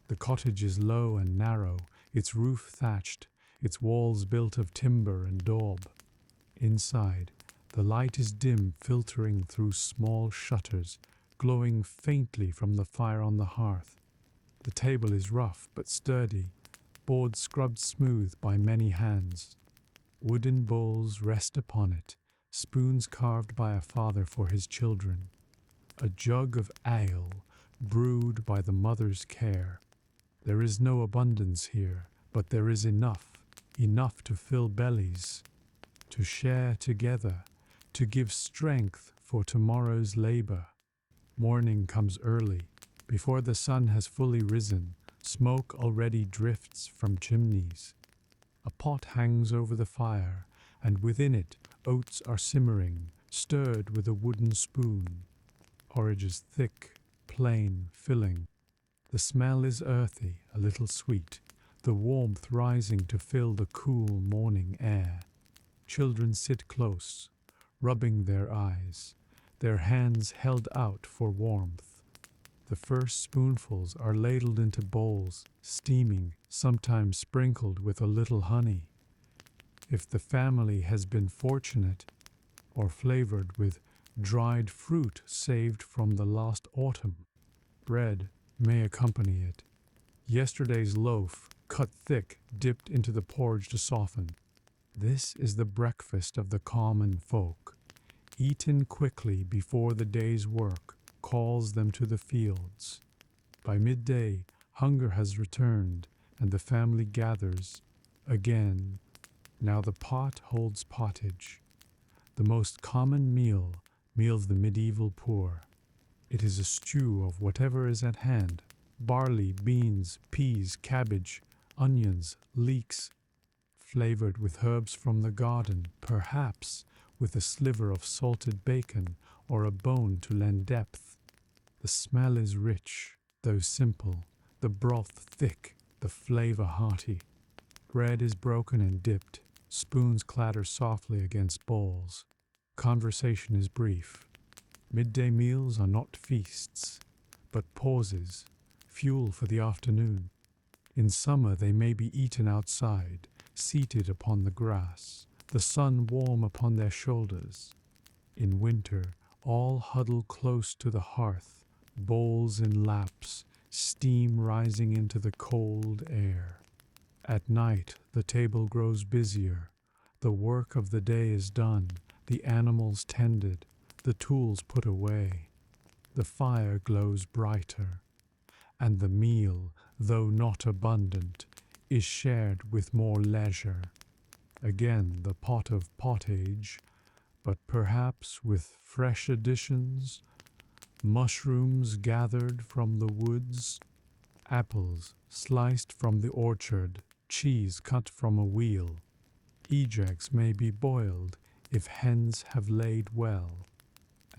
The cottage is low and narrow, its roof thatched, its walls built of timber and daub. Inside, the light is dim, filtering through small shutters, glowing faintly from the fire on the hearth. The table is rough but sturdy, boards scrubbed smooth by many hands. Wooden bowls rest upon it, spoons carved by a father for his children. A jug of ale, brewed by the mother's care. There is no abundance here, but there is enough to fill bellies, to share together, to give strength for tomorrow's labor. Morning comes early. Before the sun has fully risen, smoke already drifts from chimneys. A pot hangs over the fire, and within it oats are simmering, stirred with a wooden spoon. Porridge is thick, plain, filling. The smell is earthy, a little sweet, the warmth rising to fill the cool morning air. Children sit close, rubbing their eyes, their hands held out for warmth. The first spoonfuls are ladled into bowls, steaming, sometimes sprinkled with a little honey. If the family has been fortunate, or flavored with dried fruit saved from the last autumn, bread may accompany it. Yesterday's loaf, cut thick, dipped into the porridge to soften. This is the breakfast of the common folk, eaten quickly before the day's work calls them to the fields. By midday, hunger has returned, and the family gathers again. Now the pot holds pottage, the most common meal of the medieval poor. It is a stew of whatever is at hand: barley, beans, peas, cabbage, onions, leeks, flavored with herbs from the garden, perhaps with a sliver of salted bacon or a bone to lend depth. The smell is rich, though simple, the broth thick, the flavor hearty. Bread is broken and dipped, spoons clatter softly against bowls. Conversation is brief. Midday meals are not feasts, but pauses, fuel for the afternoon. In summer they may be eaten outside, seated upon the grass, the sun warm upon their shoulders. In winter, all huddle close to the hearth, bowls in laps, steam rising into the cold air. At night, the table grows busier. The work of the day is done, the animals tended, the tools put away. The fire glows brighter, and the meal, though not abundant, is shared with more leisure. Again the pot of pottage, but perhaps with fresh additions: mushrooms gathered from the woods, apples sliced from the orchard, cheese cut from a wheel. Ejags may be boiled if hens have laid well,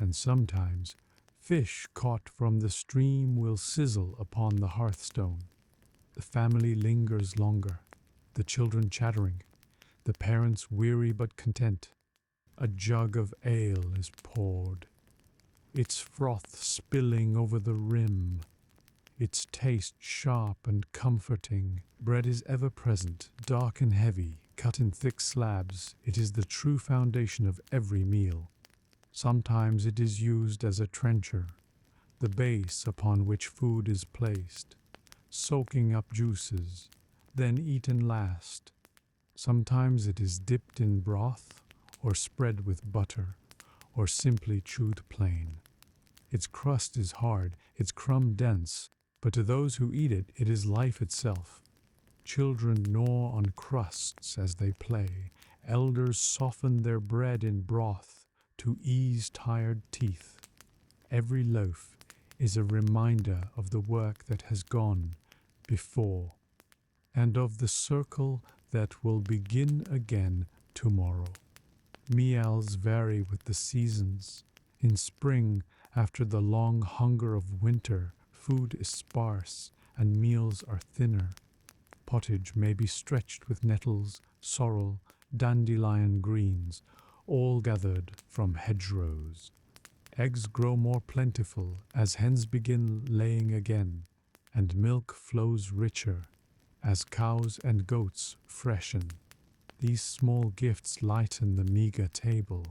and sometimes fish caught from the stream will sizzle upon the hearthstone. The family lingers longer, the children chattering, the parents weary but content. A jug of ale is poured, its froth spilling over the rim, its taste sharp and comforting. Bread is ever present, dark and heavy, cut in thick slabs. It is the true foundation of every meal. Sometimes it is used as a trencher, the base upon which food is placed, soaking up juices, then eaten last. Sometimes it is dipped in broth, or spread with butter, or simply chewed plain. Its crust is hard, its crumb dense, but to those who eat it, it is life itself. Children gnaw on crusts as they play. Elders soften their bread in broth to ease tired teeth. Every loaf is a reminder of the work that has gone before, and of the circle that will begin again tomorrow. Meals vary with the seasons. In spring, after the long hunger of winter, food is sparse and meals are thinner. Pottage may be stretched with nettles, sorrel, dandelion greens, all gathered from hedgerows. Eggs grow more plentiful as hens begin laying again, and milk flows richer as cows and goats freshen. These small gifts lighten the meager table,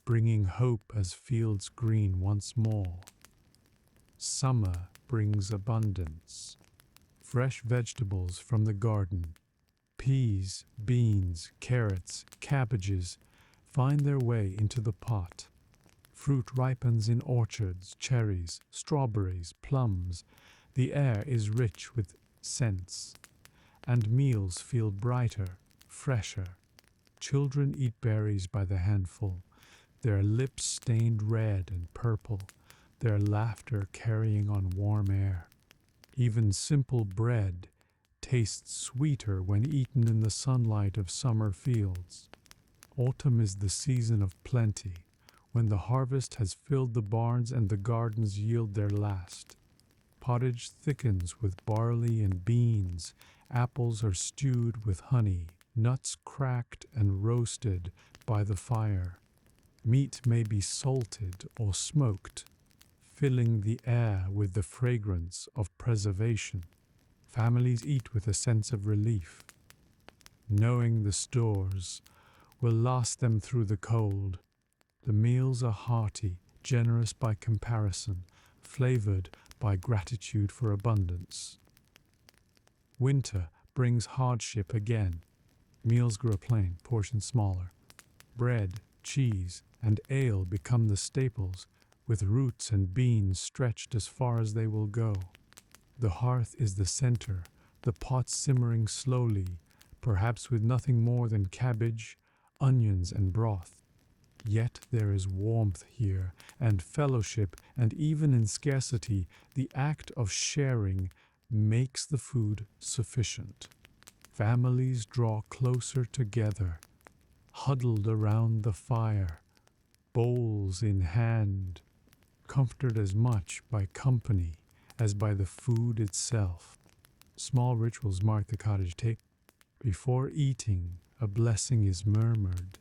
bringing hope as fields green once more. Summer brings abundance. Fresh vegetables from the garden, peas, beans, carrots, cabbages, find their way into the pot. Fruit ripens in orchards: cherries, strawberries, plums. The air is rich with scents, and meals feel brighter, fresher. Children eat berries by the handful, their lips stained red and purple, their laughter carrying on warm air. Even simple bread tastes sweeter when eaten in the sunlight of summer fields. Autumn is the season of plenty, when the harvest has filled the barns and the gardens yield their last. Pottage thickens with barley and beans, apples are stewed with honey, nuts cracked and roasted by the fire. Meat may be salted or smoked, filling the air with the fragrance of preservation. Families eat with a sense of relief, knowing the stores will last them through the cold. The meals are hearty, generous by comparison, flavored by gratitude for abundance. Winter brings hardship again. Meals grow plain, portions smaller. Bread, cheese, and ale become the staples, with roots and beans stretched as far as they will go. The hearth is the center, the pot simmering slowly, perhaps with nothing more than cabbage, onions, and broth. Yet there is warmth here, and fellowship, and even in scarcity, the act of sharing makes the food sufficient. Families draw closer together, huddled around the fire, bowls in hand, comforted as much by company as by the food itself. Small rituals mark the cottage table. Before eating, a blessing is murmured,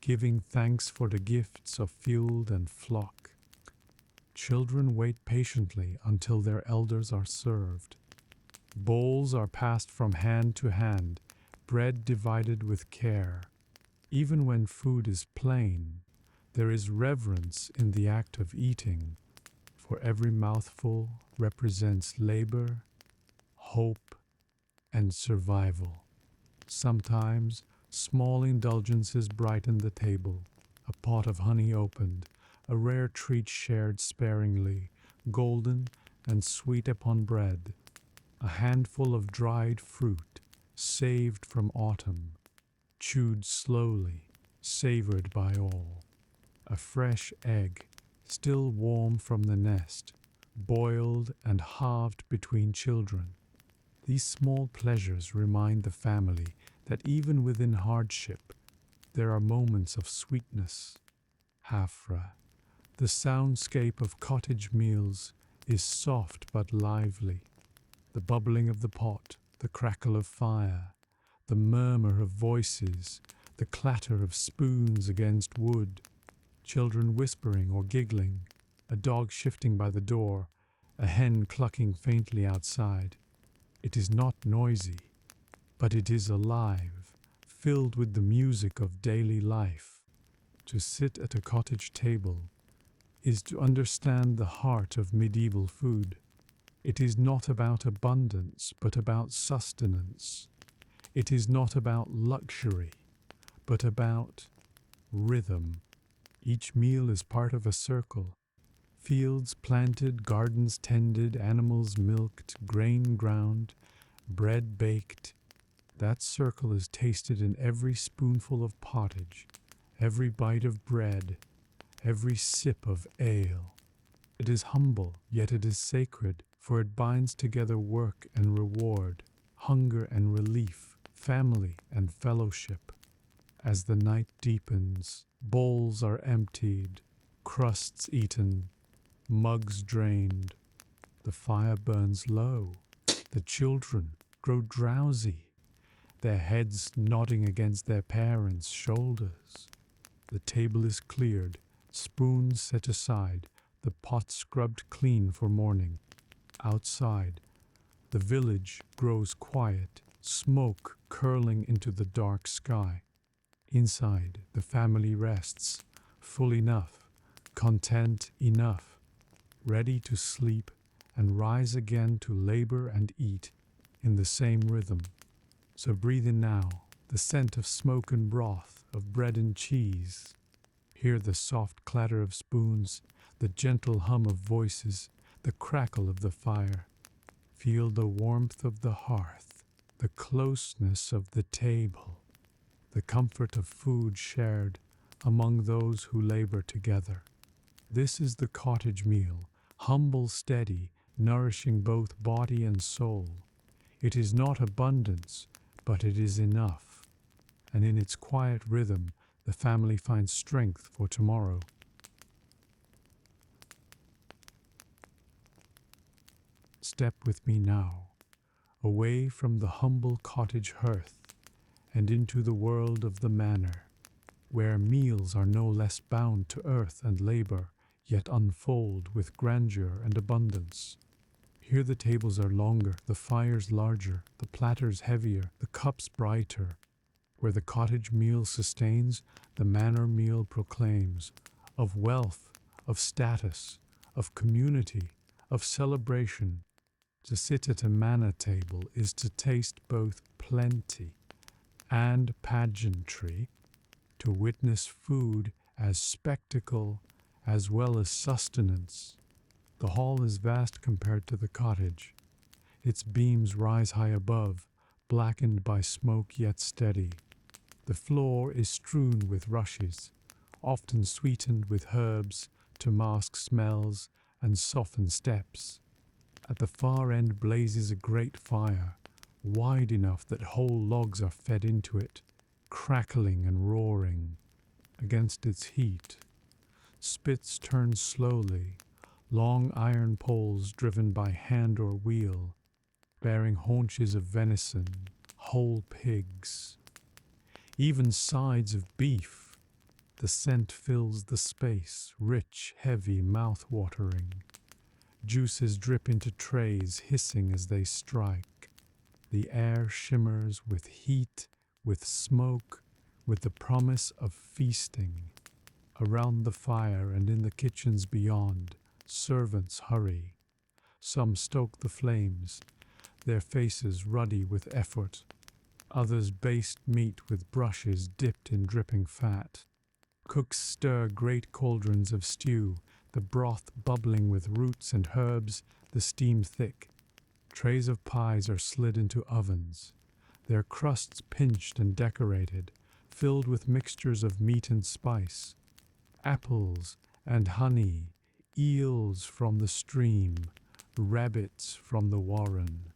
giving thanks for the gifts of field and flock. Children wait patiently until their elders are served. Bowls are passed from hand to hand, bread divided with care. Even when food is plain, there is reverence in the act of eating, for every mouthful represents labor, hope, and survival. Sometimes small indulgences brighten the table, a pot of honey opened, a rare treat shared sparingly, golden and sweet upon bread, a handful of dried fruit, saved from autumn, chewed slowly, savored by all, a fresh egg, still warm from the nest, boiled and halved between children. These small pleasures remind the family that even within hardship, there are moments of sweetness. Hafra, the soundscape of cottage meals, is soft but lively. The bubbling of the pot, the crackle of fire, the murmur of voices, the clatter of spoons against wood, children whispering or giggling, a dog shifting by the door, a hen clucking faintly outside. It is not noisy, but it is alive, filled with the music of daily life. To sit at a cottage table is to understand the heart of medieval food. It is not about abundance, but about sustenance. It is not about luxury, but about rhythm. Each meal is part of a circle. Fields planted, gardens tended, animals milked, grain ground, bread baked. That circle is tasted in every spoonful of pottage, every bite of bread, every sip of ale. It is humble, yet it is sacred, for it binds together work and reward, hunger and relief, family and fellowship. As the night deepens, bowls are emptied, crusts eaten, mugs drained. The fire burns low. The children grow drowsy, their heads nodding against their parents' shoulders. The table is cleared, spoons set aside, the pot scrubbed clean for morning. Outside, the village grows quiet, smoke curling into the dark sky. Inside, the family rests, full enough, content enough, ready to sleep and rise again to labor and eat in the same rhythm. So breathe in now the scent of smoke and broth, of bread and cheese. Hear the soft clatter of spoons, the gentle hum of voices, the crackle of the fire. Feel the warmth of the hearth, the closeness of the table, the comfort of food shared among those who labor together. This is the cottage meal, humble, steady, nourishing both body and soul. It is not abundance, but it is enough. And in its quiet rhythm, the family finds strength for tomorrow. Step with me now, away from the humble cottage hearth and into the world of the manor, where meals are no less bound to earth and labor, yet unfold with grandeur and abundance. Here the tables are longer, the fires larger, the platters heavier, the cups brighter. Where the cottage meal sustains, the manor meal proclaims of wealth, of status, of community, of celebration. To sit at a manor table is to taste both plenty and pageantry, to witness food as spectacle as well as sustenance. The hall is vast compared to the cottage. Its beams rise high above, blackened by smoke yet steady. The floor is strewn with rushes, often sweetened with herbs to mask smells and soften steps. At the far end blazes a great fire, wide enough that whole logs are fed into it, crackling and roaring. Against its heat, spits turn slowly, long iron poles driven by hand or wheel, bearing haunches of venison, whole pigs, even sides of beef. The scent fills the space, rich, heavy, mouth-watering. Juices drip into trays, hissing as they strike. The air shimmers with heat, with smoke, with the promise of feasting. Around the fire and in the kitchens beyond, servants hurry. Some stoke the flames, their faces ruddy with effort. Others baste meat with brushes dipped in dripping fat. Cooks stir great cauldrons of stew, the broth bubbling with roots and herbs, the steam thick. Trays of pies are slid into ovens, their crusts pinched and decorated, filled with mixtures of meat and spice. Apples and honey, eels from the stream, rabbits from the warren.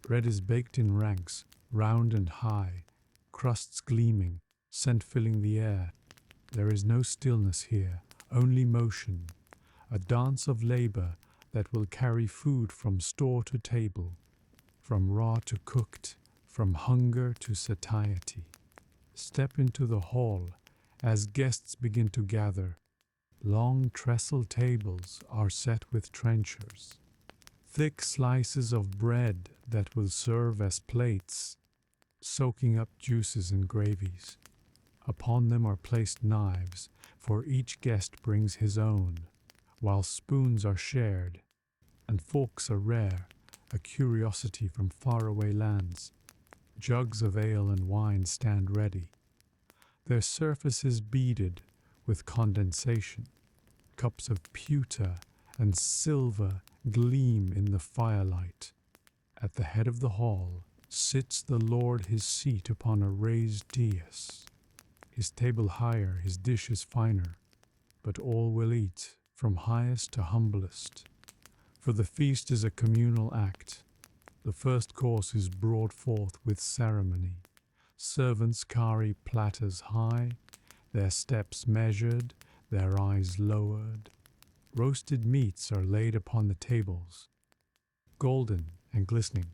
Bread is baked in ranks, round and high, crusts gleaming, scent filling the air. There is no stillness here, only motion, a dance of labor that will carry food from store to table, from raw to cooked, from hunger to satiety. Step into the hall as guests begin to gather. Long trestle tables are set with trenchers, thick slices of bread that will serve as plates, soaking up juices and gravies. Upon them are placed knives, for each guest brings his own, while spoons are shared, and forks are rare, a curiosity from faraway lands. Jugs of ale and wine stand ready, their surfaces beaded with condensation. Cups of pewter and silver gleam in the firelight. At the head of the hall sits the Lord his seat upon a raised dais. His table higher, his dishes finer, but all will eat, from highest to humblest. For the feast is a communal act. The first course is brought forth with ceremony. Servants carry platters high, their steps measured, their eyes lowered. Roasted meats are laid upon the tables, golden and glistening.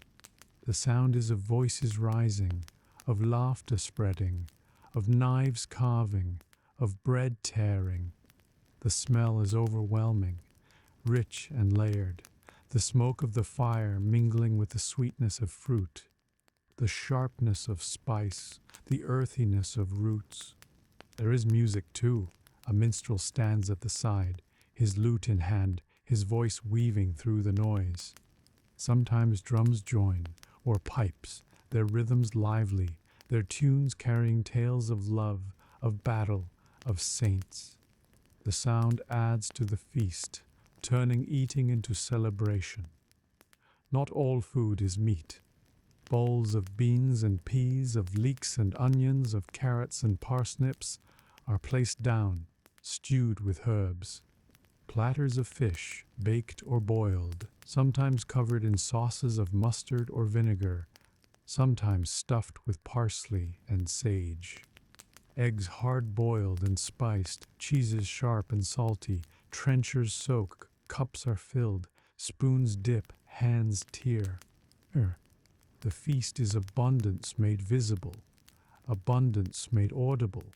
The sound is of voices rising, of laughter spreading, of knives carving, of bread tearing. The smell is overwhelming, rich and layered, the smoke of the fire mingling with the sweetness of fruit, the sharpness of spice, the earthiness of roots. There is music too. A minstrel stands at the side, his lute in hand, his voice weaving through the noise. Sometimes drums join, or pipes, their rhythms lively, their tunes carrying tales of love, of battle, of saints. The sound adds to the feast, turning eating into celebration. Not all food is meat. Bowls of beans and peas, of leeks and onions, of carrots and parsnips are placed down, stewed with herbs. Platters of fish, baked or boiled, sometimes covered in sauces of mustard or vinegar, sometimes stuffed with parsley and sage. Eggs hard-boiled and spiced, cheeses sharp and salty, trenchers soak, cups are filled, spoons dip, hands tear. The feast is abundance made visible, abundance made audible,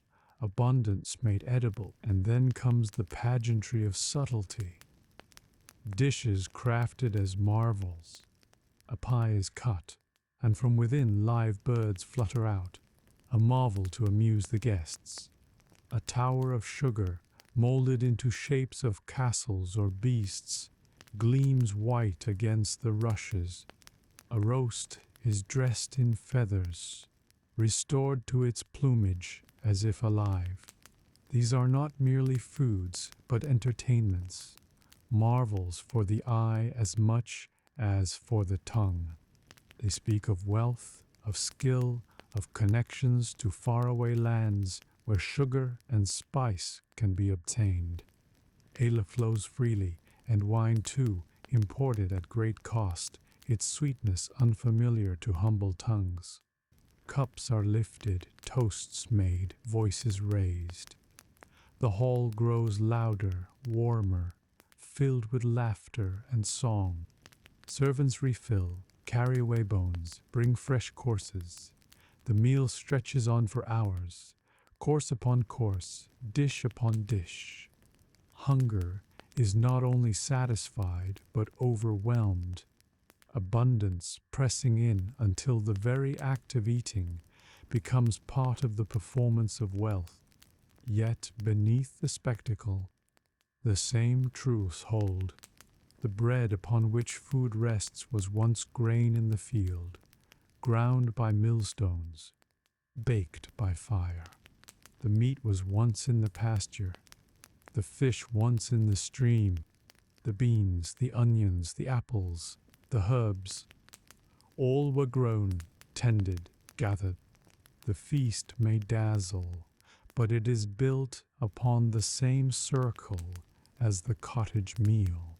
abundance made edible, and then comes the pageantry of subtlety. Dishes crafted as marvels. A pie is cut, and from within live birds flutter out, a marvel to amuse the guests. A tower of sugar, molded into shapes of castles or beasts, gleams white against the rushes. A roast is dressed in feathers, restored to its plumage as if alive. These are not merely foods, but entertainments, marvels for the eye as much as for the tongue. They speak of wealth, of skill, of connections to faraway lands where sugar and spice can be obtained. Ale flows freely, and wine too, imported at great cost, its sweetness unfamiliar to humble tongues. Cups are lifted, toasts made, voices raised. The hall grows louder, warmer, filled with laughter and song. Servants refill, carry away bones, bring fresh courses. The meal stretches on for hours, course upon course, dish upon dish. Hunger is not only satisfied, but overwhelmed. Abundance pressing in until the very act of eating becomes part of the performance of wealth. Yet beneath the spectacle, the same truths hold. The bread upon which food rests was once grain in the field, ground by millstones, baked by fire. The meat was once in the pasture, the fish once in the stream, the beans, the onions, the apples, the herbs. All were grown, tended, gathered. The feast may dazzle, but it is built upon the same circle as the cottage meal.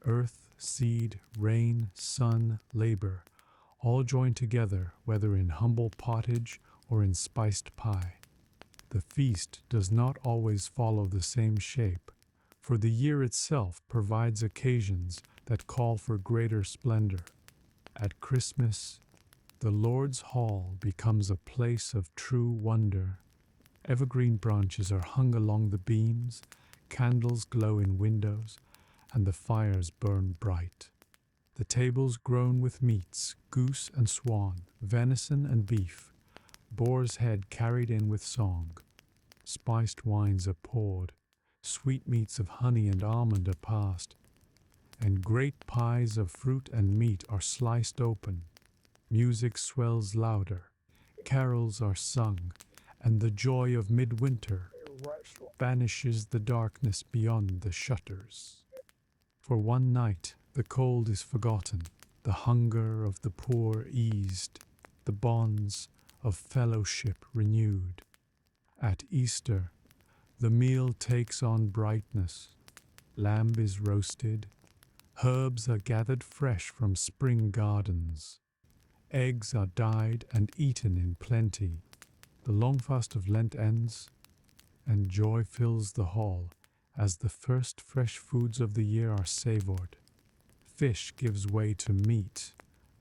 Earth, seed, rain, sun, labor, all join together, whether in humble pottage or in spiced pie. The feast does not always follow the same shape, for the year itself provides occasions that call for greater splendor. At Christmas, the Lord's hall becomes a place of true wonder. Evergreen branches are hung along the beams, candles glow in windows, and the fires burn bright. The tables groan with meats, goose and swan, venison and beef, boar's head carried in with song. Spiced wines are poured, sweetmeats of honey and almond are passed, and great pies of fruit and meat are sliced open. Music swells louder, carols are sung, and the joy of midwinter banishes the darkness beyond the shutters. For one night the cold is forgotten, the hunger of the poor eased, the bonds of fellowship renewed. At Easter, the meal takes on brightness. Lamb is roasted, herbs are gathered fresh from spring gardens, eggs are dyed and eaten in plenty. The long fast of Lent ends, and joy fills the hall as the first fresh foods of the year are savored. Fish gives way to meat,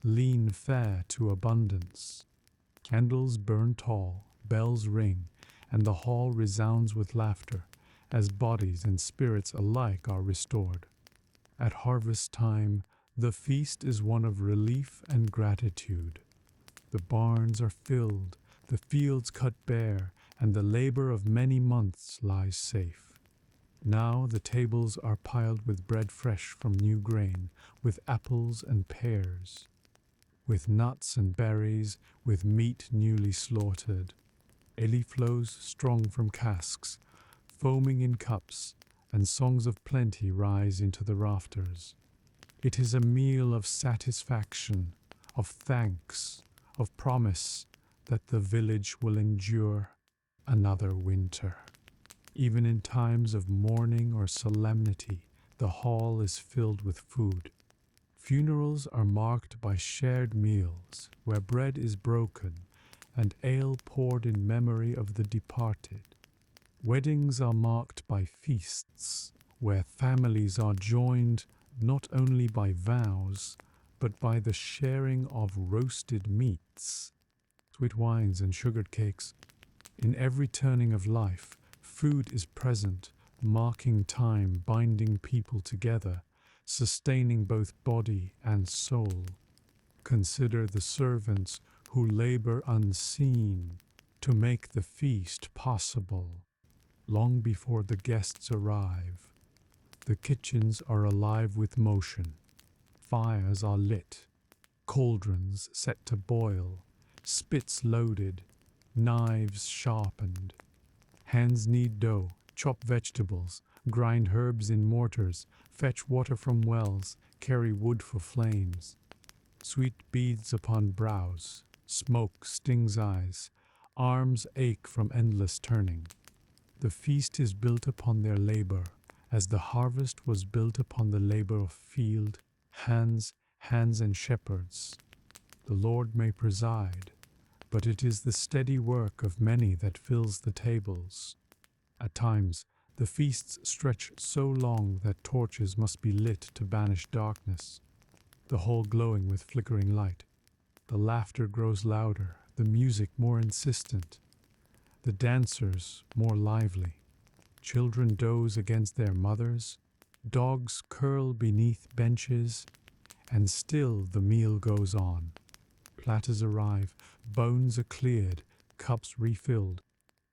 lean fare to abundance. Candles burn tall, bells ring, and the hall resounds with laughter as bodies and spirits alike are restored. At harvest time, the feast is one of relief and gratitude. The barns are filled, the fields cut bare, and the labor of many months lies safe. Now the tables are piled with bread fresh from new grain, with apples and pears, with nuts and berries, with meat newly slaughtered. Ale flows strong from casks, foaming in cups, and songs of plenty rise into the rafters. It is a meal of satisfaction, of thanks, of promise that the village will endure another winter. Even in times of mourning or solemnity, the hall is filled with food. Funerals are marked by shared meals, where bread is broken and ale poured in memory of the departed. Weddings are marked by feasts, where families are joined not only by vows, but by the sharing of roasted meats, sweet wines and sugared cakes. In every turning of life, food is present, marking time, binding people together, sustaining both body and soul. Consider the servants who labor unseen to make the feast possible, long before the guests arrive. The kitchens are alive with motion. Fires are lit, cauldrons set to boil, spits loaded, knives sharpened. Hands knead dough, chop vegetables, grind herbs in mortars, fetch water from wells, carry wood for flames. Sweet beads upon brows, smoke stings eyes, arms ache from endless turning. The feast is built upon their labor, as the harvest was built upon the labor of field, hands and shepherds. The Lord may preside, but it is the steady work of many that fills the tables. At times, the feasts stretch so long that torches must be lit to banish darkness, the hall glowing with flickering light. The laughter grows louder, the music more insistent, the dancers more lively. Children doze against their mothers, dogs curl beneath benches, and still the meal goes on. Platters arrive, bones are cleared, cups refilled.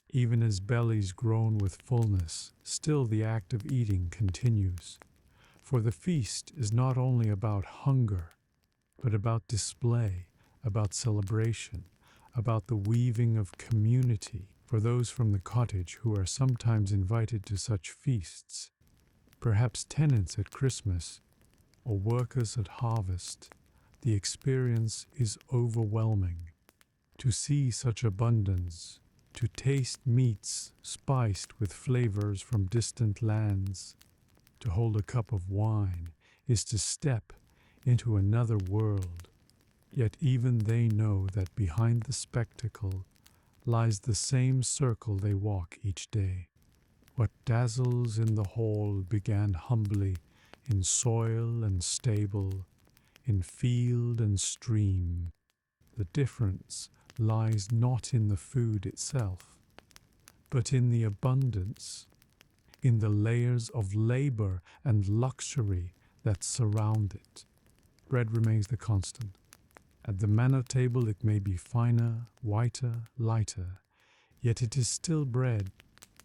Even as bellies groan with fullness, still the act of eating continues. For the feast is not only about hunger, but about display, about celebration, about the weaving of community for those from the cottage who are sometimes invited to such feasts, perhaps tenants at Christmas or workers at harvest. The experience is overwhelming. To see such abundance, to taste meats spiced with flavors from distant lands, to hold a cup of wine is to step into another world. Yet even they know that behind the spectacle lies the same circle they walk each day. What dazzles in the hall began humbly in soil and stable, in field and stream. The difference lies not in the food itself, but in the abundance, in the layers of labor and luxury that surround it. Bread remains the constant. At the manor table it may be finer, whiter, lighter, yet it is still bread,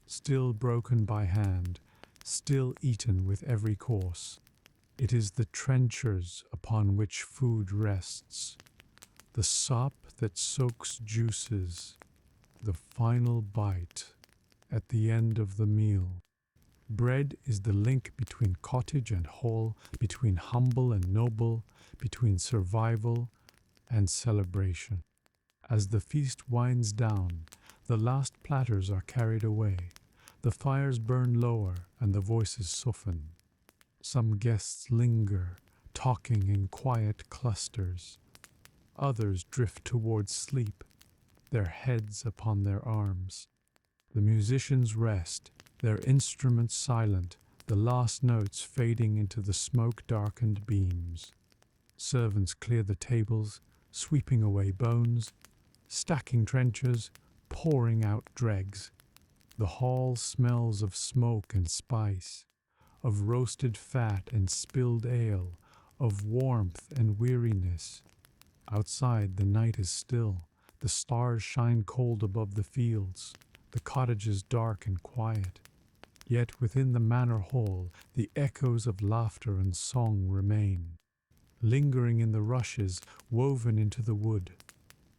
still broken by hand, still eaten with every course. It is the trenchers upon which food rests, the sop that soaks juices, the final bite at the end of the meal. Bread is the link between cottage and hall, between humble and noble, between survival and celebration. As the feast winds down, the last platters are carried away, the fires burn lower and the voices soften. Some guests linger, talking in quiet clusters. Others drift towards sleep, their heads upon their arms. The musicians rest, their instruments silent, the last notes fading into the smoke-darkened beams. Servants clear the tables, sweeping away bones, stacking trenchers, pouring out dregs. The hall smells of smoke and spice, of roasted fat and spilled ale, of warmth and weariness. Outside the night is still, the stars shine cold above the fields, the cottage is dark and quiet. Yet within the manor hall the echoes of laughter and song remain, lingering in the rushes woven into the wood.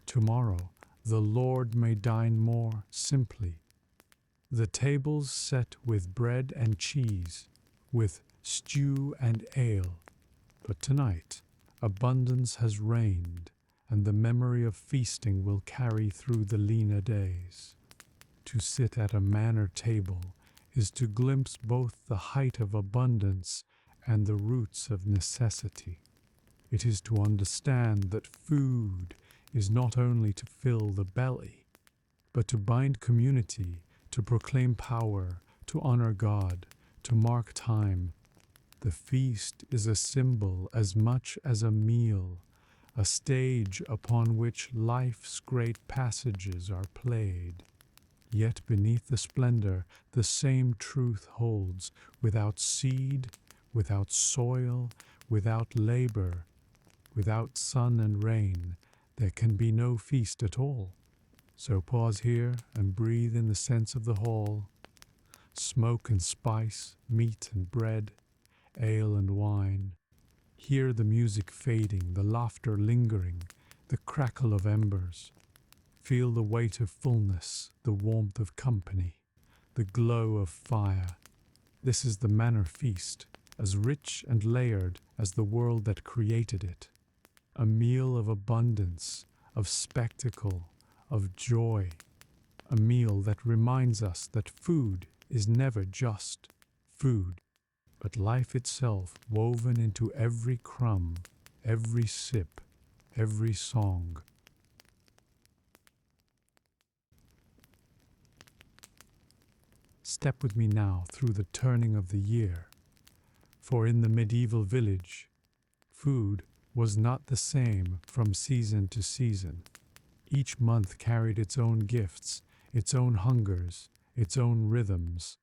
Tomorrow the Lord may dine more simply. The tables set with bread and cheese, with stew and ale. But tonight abundance has reigned, and the memory of feasting will carry through the leaner days. To sit at a manor table is to glimpse both the height of abundance and the roots of necessity. It is to understand that food is not only to fill the belly, but to bind community, to proclaim power, to honor God, to mark time. The feast is a symbol as much as a meal, a stage upon which life's great passages are played. Yet beneath the splendor, the same truth holds. Without seed, without soil, without labor, without sun and rain, there can be no feast at all. So pause here and breathe in the sense of the hall. smoke and spice, meat and bread, ale and wine. Hear the music fading, the laughter lingering, the crackle of embers. Feel the weight of fullness, the warmth of company, the glow of fire. This is the Manor feast, as rich and layered as the world that created it. A meal of abundance, of spectacle, of joy. A meal that reminds us that food is never just food, but life itself woven into every crumb, every sip, every song. Step with me now through the turning of the year, for in the medieval village, food was not the same from season to season. Each month carried its own gifts, its own hungers, its own rhythms.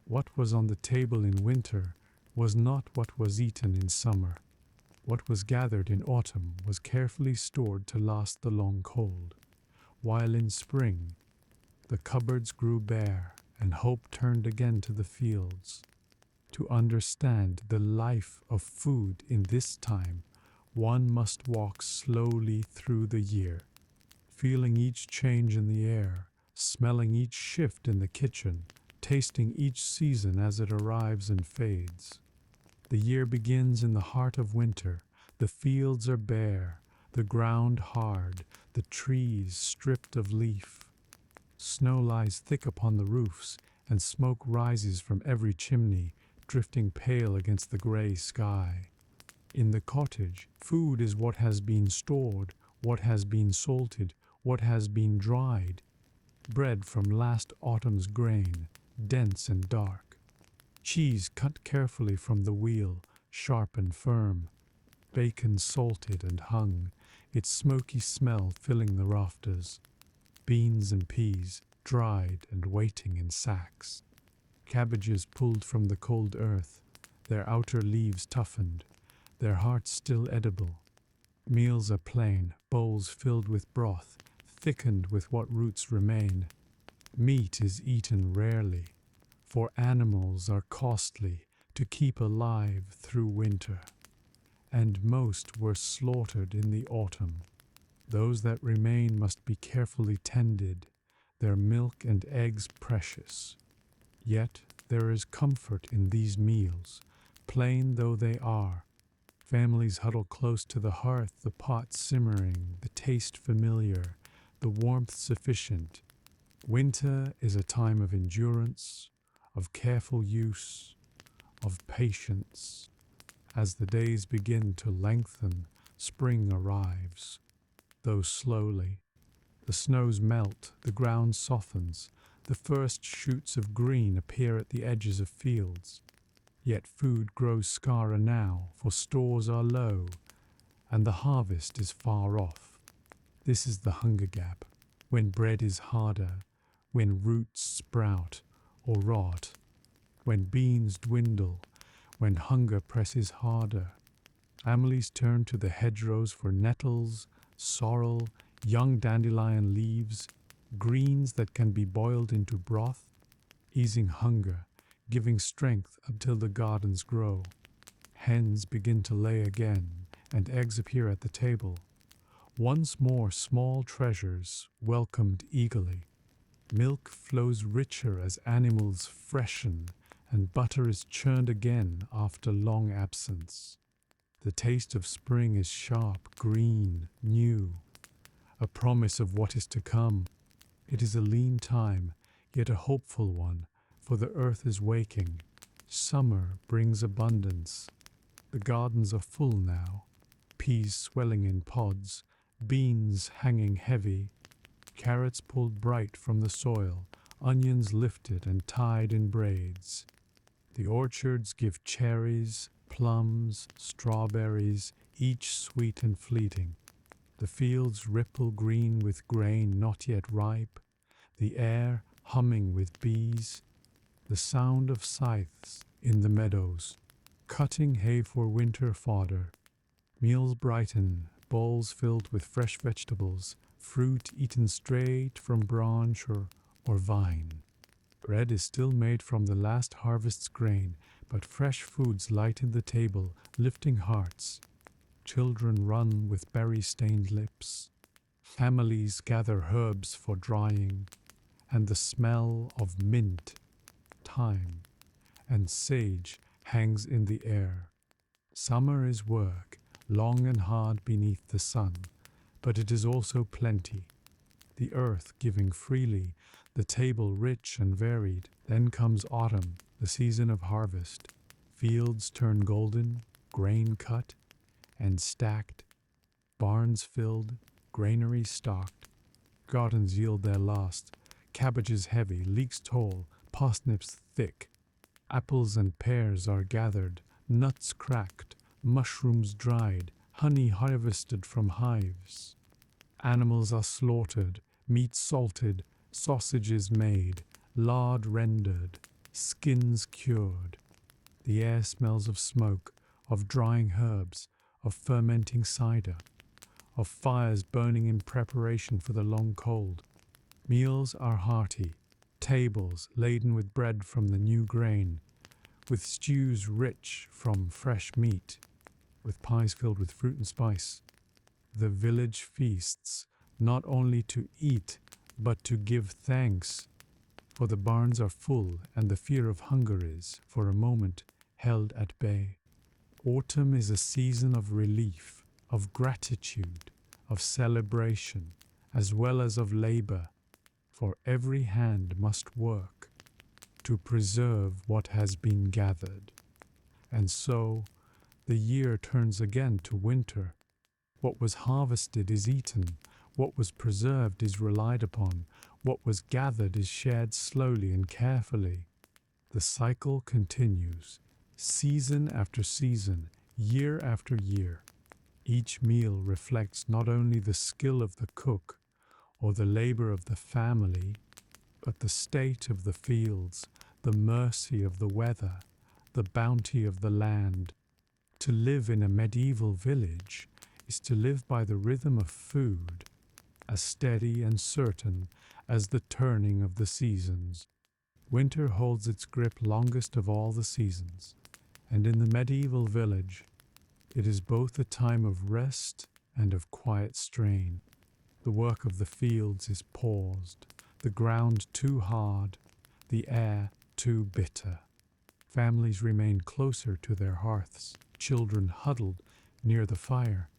What was on the table in winter was not what was eaten in summer. What was gathered in autumn was carefully stored to last the long cold, while in spring the cupboards grew bare and hope turned again to the fields. To understand the life of food in this time, one must walk slowly through the year, feeling each change in the air, smelling each shift in the kitchen, tasting each season as it arrives and fades. The year begins in the heart of winter. The fields are bare, the ground hard, the trees stripped of leaf. Snow lies thick upon the roofs, and smoke rises from every chimney, drifting pale against the grey sky. In the cottage, food is what has been stored, what has been salted, what has been dried. Bread from last autumn's grain, dense and dark. Cheese cut carefully from the wheel, sharp and firm. Bacon salted and hung, its smoky smell filling the rafters. Beans and peas, dried and waiting in sacks. Cabbages pulled from the cold earth, their outer leaves toughened, their hearts still edible. Meals are plain, bowls filled with broth, thickened with what roots remain. Meat is eaten rarely, for animals are costly to keep alive through winter, and most were slaughtered in the autumn. Those that remain must be carefully tended, their milk and eggs precious. Yet there is comfort in these meals, plain though they are. Families huddle close to the hearth, the pot simmering, the taste familiar, the warmth sufficient. Winter is a time of endurance, of careful use, of patience. As the days begin to lengthen, spring arrives, though slowly. The snows melt, the ground softens, the first shoots of green appear at the edges of fields. Yet food grows scarcer now, for stores are low, and the harvest is far off. This is the hunger gap, when bread is harder, when roots sprout or rot, when beans dwindle, when hunger presses harder. Families turn to the hedgerows for nettles, sorrel, young dandelion leaves, greens that can be boiled into broth, easing hunger, giving strength until the gardens grow. Hens begin to lay again, and eggs appear at the table. Once more small treasures welcomed eagerly. Milk flows richer as animals freshen, and butter is churned again after long absence. The taste of spring is sharp, green, new, a promise of what is to come. It is a lean time, yet a hopeful one, for the earth is waking. Summer brings abundance. The gardens are full now, peas swelling in pods, beans hanging heavy, carrots pulled bright from the soil, onions lifted and tied in braids. The orchards give cherries, plums, strawberries, each sweet and fleeting. The fields ripple green with grain not yet ripe, the air humming with bees, the sound of scythes in the meadows, cutting hay for winter fodder. Meals brighten, bowls filled with fresh vegetables, fruit eaten straight from branch or vine. Bread is still made from the last harvest's grain, but fresh foods lighten the table, lifting hearts. Children run with berry-stained lips. Families gather herbs for drying, and the smell of mint, thyme, and sage hangs in the air. Summer is work, long and hard beneath the sun, but it is also plenty. The earth giving freely, the table rich and varied. Then comes autumn, the season of harvest. Fields turn golden, grain cut and stacked, barns filled, granaries stocked. Gardens yield their last, cabbages heavy, leeks tall, parsnips thick. Apples and pears are gathered, nuts cracked, mushrooms dried, honey harvested from hives. Animals are slaughtered, meat salted, sausages made, lard rendered, skins cured. The air smells of smoke, of drying herbs, of fermenting cider, of fires burning in preparation for the long cold. Meals are hearty, tables laden with bread from the new grain, with stews rich from fresh meat, with pies filled with fruit and spice. The village feasts, not only to eat, but to give thanks, for the barns are full and the fear of hunger is, for a moment, held at bay. Autumn is a season of relief, of gratitude, of celebration, as well as of labor, for every hand must work to preserve what has been gathered. And so, the year turns again to winter. What was harvested is eaten, what was preserved is relied upon, what was gathered is shared slowly and carefully. The cycle continues, season after season, year after year. Each meal reflects not only the skill of the cook or the labor of the family, but the state of the fields, the mercy of the weather, the bounty of the land. To live in a medieval village is to live by the rhythm of food, as steady and certain as the turning of the seasons. Winter holds its grip longest of all the seasons, and in the medieval village, it is both a time of rest and of quiet strain. The work of the fields is paused, the ground too hard, the air too bitter. Families remain closer to their hearths, children huddled near the fire,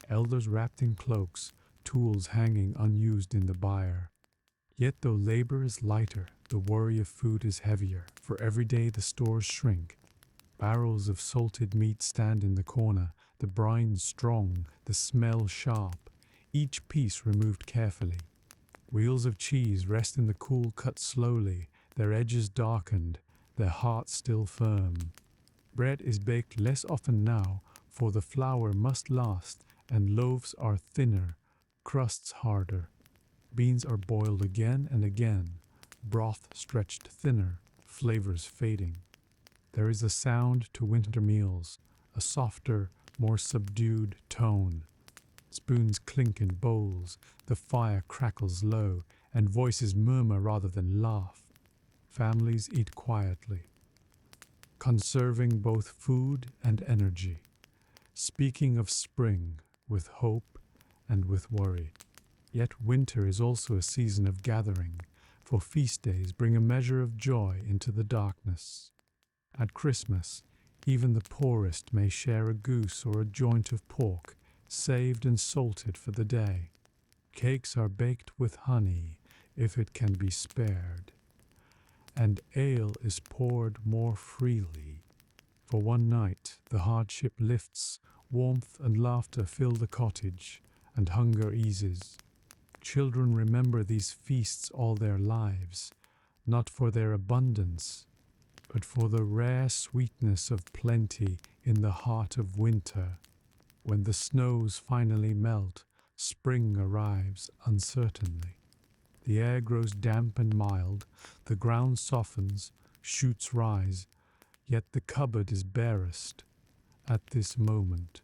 elders wrapped in cloaks, tools hanging unused in the byre. Yet though labor is lighter, the worry of food is heavier, for every day the stores shrink. Barrels of salted meat stand in the corner, the brine strong, the smell sharp, each piece removed carefully. Wheels of cheese rest in the cool cut slowly, their edges darkened, their hearts still firm. Bread is baked less often now, for the flour must last, and loaves are thinner, crusts harder. Beans are boiled again and again, broth stretched thinner, flavors fading. There is a sound to winter meals, a softer, more subdued tone. Spoons clink in bowls, the fire crackles low, and voices murmur rather than laugh. Families eat quietly, conserving both food and energy, speaking of spring with hope and with worry. Yet winter is also a season of gathering, for feast days bring a measure of joy into the darkness. At Christmas, even the poorest may share a goose or a joint of pork, saved and salted for the day. Cakes are baked with honey, if it can be spared, and ale is poured more freely. For one night the hardship lifts, warmth and laughter fill the cottage, and hunger eases. Children remember these feasts all their lives, not for their abundance, but for the rare sweetness of plenty in the heart of winter. When the snows finally melt, spring arrives uncertainly. The air grows damp and mild, the ground softens, shoots rise, yet the cupboard is barest at this moment.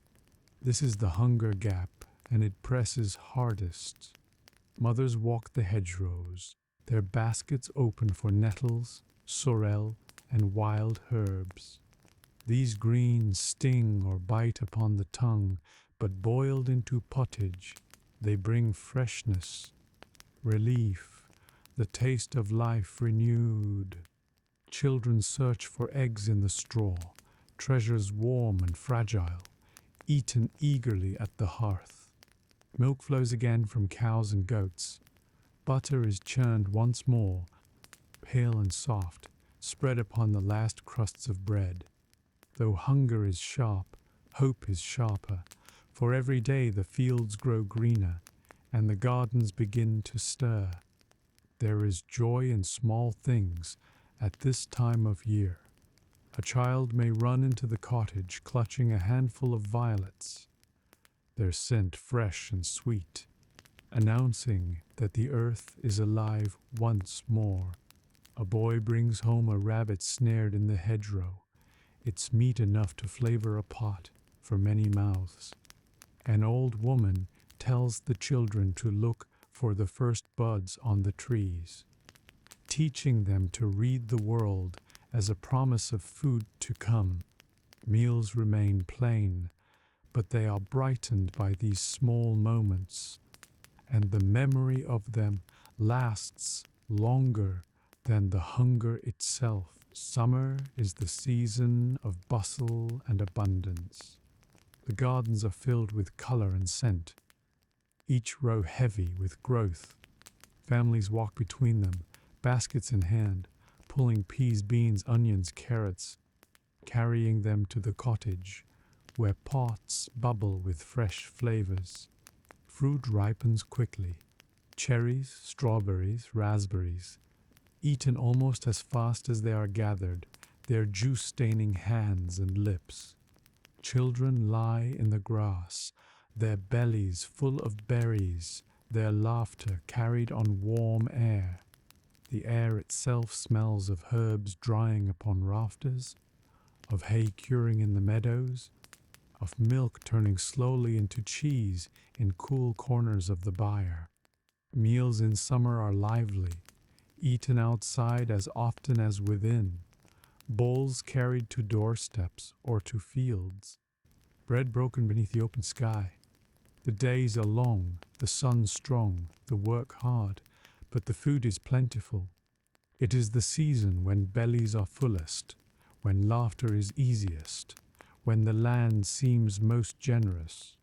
This is the hunger gap, and it presses hardest. Mothers walk the hedgerows, their baskets open for nettles, sorrel, and wild herbs. These greens sting or bite upon the tongue, but boiled into pottage, they bring freshness, relief, the taste of life renewed. Children search for eggs in the straw, treasures warm and fragile, eaten eagerly at the hearth. Milk flows again from cows and goats. Butter is churned once more, pale and soft, spread upon the last crusts of bread. Though hunger is sharp, hope is sharper, for every day the fields grow greener, and the gardens begin to stir. There is joy in small things at this time of year. A child may run into the cottage clutching a handful of violets, their scent fresh and sweet, announcing that the earth is alive once more. A boy brings home a rabbit snared in the hedgerow. It's meat enough to flavor a pot for many mouths. An old woman tells the children to look for the first buds on the trees, teaching them to read the world as a promise of food to come. Meals remain plain, but they are brightened by these small moments, and the memory of them lasts longer than the hunger itself. Summer is the season of bustle and abundance. The gardens are filled with color and scent, each row heavy with growth. Families walk between them, baskets in hand, pulling peas, beans, onions, carrots, carrying them to the cottage, where pots bubble with fresh flavors. Fruit ripens quickly. Cherries, strawberries, raspberries, eaten almost as fast as they are gathered, their juice staining hands and lips. Children lie in the grass, their bellies full of berries, their laughter carried on warm air. The air itself smells of herbs drying upon rafters, of hay curing in the meadows, of milk turning slowly into cheese in cool corners of the byre. Meals in summer are lively, eaten outside as often as within, bowls carried to doorsteps or to fields, bread broken beneath the open sky. The days are long, the sun strong, the work hard, but the food is plentiful. It is the season when bellies are fullest, when laughter is easiest, when the land seems most generous.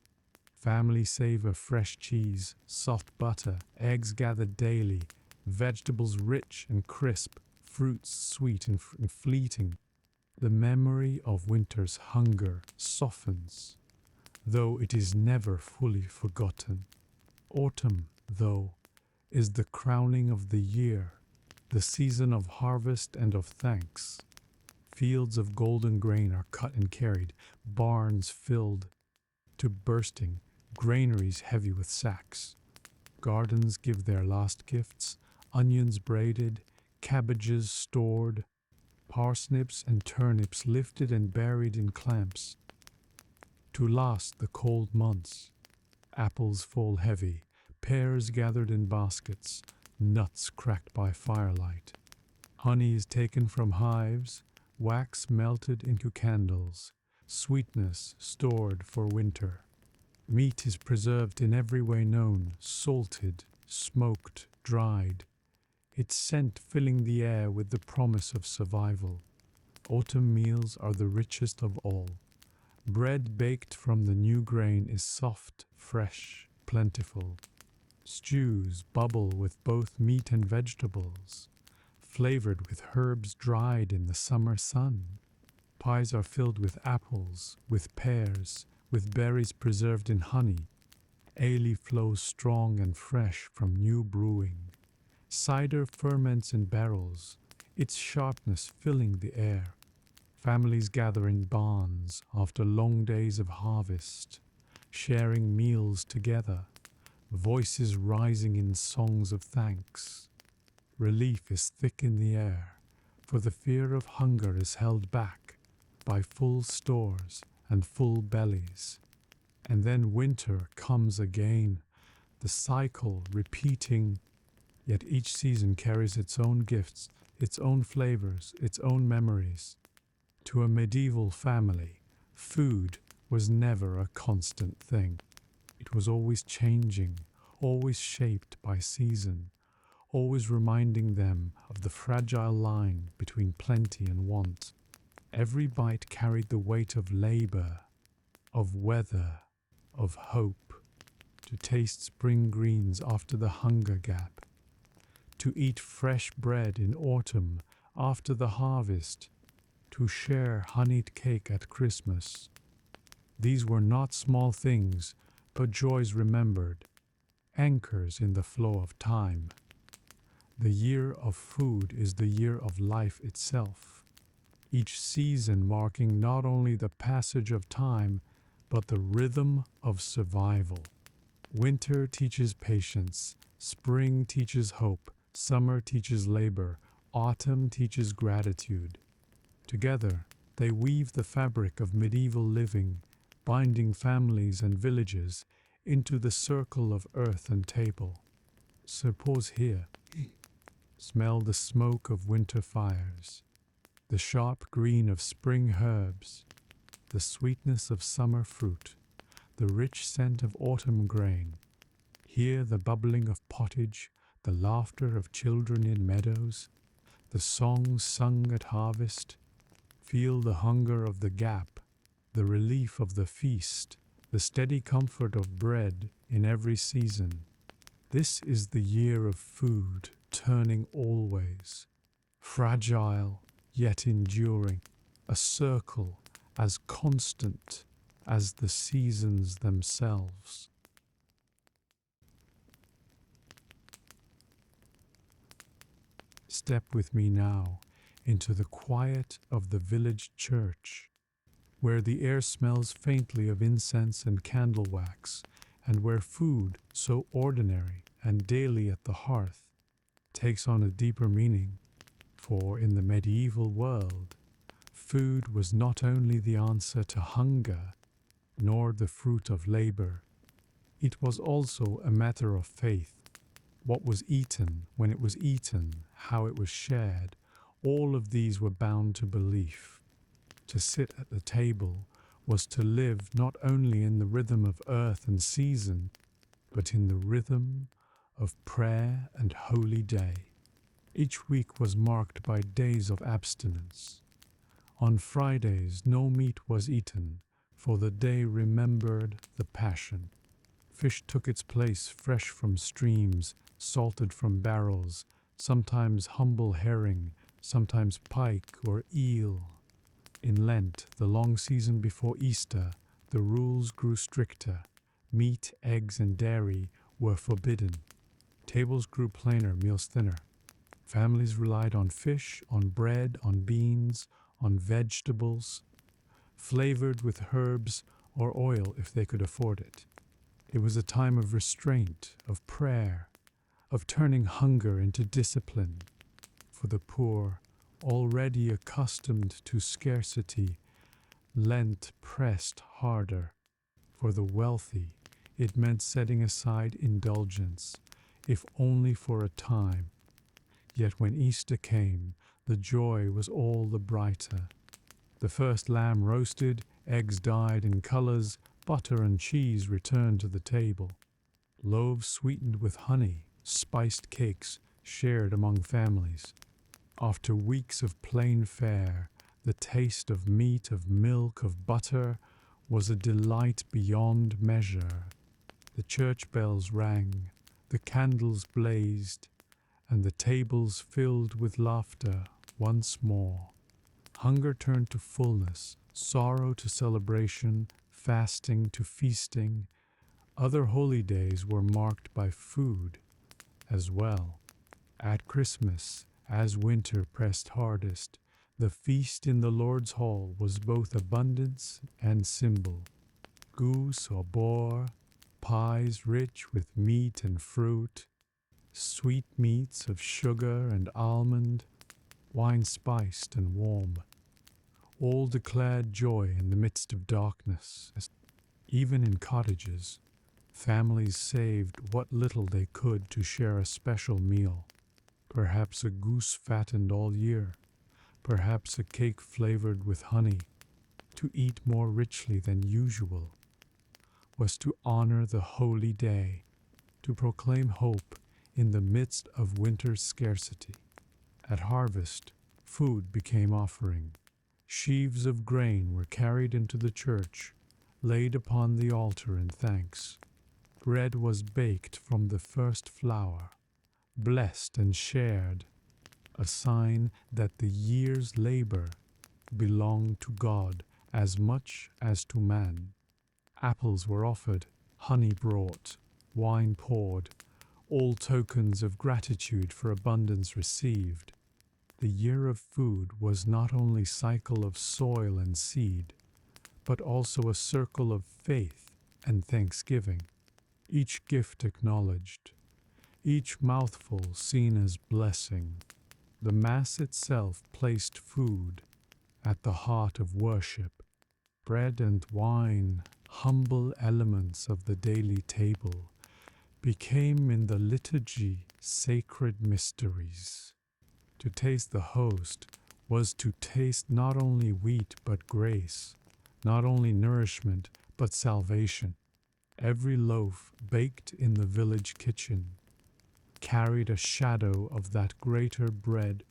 Families savor fresh cheese, soft butter, eggs gathered daily, vegetables rich and crisp, fruits sweet and fleeting. The memory of winter's hunger softens, though it is never fully forgotten. Autumn, though, is the crowning of the year, the season of harvest and of thanks. Fields of golden grain are cut and carried, barns filled to bursting, granaries heavy with sacks. Gardens give their last gifts, onions braided, cabbages stored, parsnips and turnips lifted and buried in clamps. To last the cold months, apples fall heavy, pears gathered in baskets, nuts cracked by firelight. Honey is taken from hives, wax melted into candles, sweetness stored for winter. Meat is preserved in every way known, salted, smoked, dried, its scent filling the air with the promise of survival. Autumn meals are the richest of all. Bread baked from the new grain is soft, fresh, plentiful. Stews bubble with both meat and vegetables, flavored with herbs dried in the summer sun. Pies are filled with apples, with pears, with berries preserved in honey. Ale flows strong and fresh from new brewing. Cider ferments in barrels, its sharpness filling the air. Families gather in barns after long days of harvest, sharing meals together, voices rising in songs of thanks. Relief is thick in the air, for the fear of hunger is held back by full stores and full bellies. And then winter comes again, the cycle repeating, Yet each season carries its own gifts, its own flavors, its own memories. To a medieval family, food was never a constant thing. It was always changing, always shaped by season, always reminding them of the fragile line between plenty and want. Every bite carried the weight of labor, of weather, of hope. To taste spring greens after the hunger gap, to eat fresh bread in autumn after the harvest, to share honeyed cake at Christmas. These were not small things, but joys remembered, anchors in the flow of time. The year of food is the year of life itself, each season marking not only the passage of time, but the rhythm of survival. Winter teaches patience, spring teaches hope, summer teaches labor, autumn teaches gratitude. Together, they weave the fabric of medieval living, binding families and villages into the circle of earth and table. So pause here. Smell the smoke of winter fires, the sharp green of spring herbs, the sweetness of summer fruit, the rich scent of autumn grain. Hear the bubbling of pottage, the laughter of children in meadows, the songs sung at harvest. Feel the hunger of the gap, the relief of the feast, the steady comfort of bread in every season. This is the year of food, turning always, fragile yet enduring, a circle as constant as the seasons themselves. Step with me now into the quiet of the village church, where the air smells faintly of incense and candle wax, and where food, so ordinary and daily at the hearth, takes on a deeper meaning. For in the medieval world, food was not only the answer to hunger, nor the fruit of labor. It was also a matter of faith. What was eaten, when it was eaten, how it was shared, all of these were bound to belief. To sit at the table was to live not only in the rhythm of earth and season, but in the rhythm of prayer and holy day. Each week was marked by days of abstinence. On Fridays no meat was eaten, for the day remembered the Passion. Fish took its place fresh from streams, salted from barrels, sometimes humble herring, sometimes pike or eel. In Lent, the long season before Easter, the rules grew stricter. Meat, eggs, and dairy were forbidden. Tables grew plainer, meals thinner. Families relied on fish, on bread, on beans, on vegetables, flavored with herbs or oil if they could afford it. It was a time of restraint, of prayer, of turning hunger into discipline. For the poor, already accustomed to scarcity, Lent pressed harder. For the wealthy, it meant setting aside indulgence, if only for a time. Yet when Easter came, the joy was all the brighter. The first lamb roasted, eggs dyed in colors, butter and cheese returned to the table. Loaves sweetened with honey, spiced cakes shared among families. After weeks of plain fare, the taste of meat, of milk, of butter was a delight beyond measure. The church bells rang, the candles blazed, and the tables filled with laughter once more. Hunger turned to fullness, sorrow to celebration, fasting to feasting. Other holy days were marked by food as well. At Christmas, as winter pressed hardest, the feast in the Lord's hall was both abundance and symbol. Goose or boar, pies rich with meat and fruit, sweetmeats of sugar and almond, wine spiced and warm. All declared joy in the midst of darkness. Even in cottages, Families saved what little they could to share a special meal. Perhaps a goose fattened all year, perhaps a cake flavored with honey. To eat more richly than usual was to honor the holy day, to proclaim hope in the midst of winter's scarcity. At harvest, food became offering. Sheaves of grain were carried into the church, laid upon the altar in thanks. Bread was baked from the first flour, blessed and shared, a sign that the year's labor belonged to God as much as to man. Apples were offered, honey brought, wine poured, all tokens of gratitude for abundance received. The year of food was not only cycle of soil and seed, but also a circle of faith and thanksgiving. Each gift acknowledged, each mouthful seen as blessing. The Mass itself placed food at the heart of worship. Bread and wine, humble elements of the daily table, became in the liturgy sacred mysteries. To taste the host was to taste not only wheat but grace, not only nourishment but salvation. Every loaf baked in the village kitchen carried a shadow of that greater bread.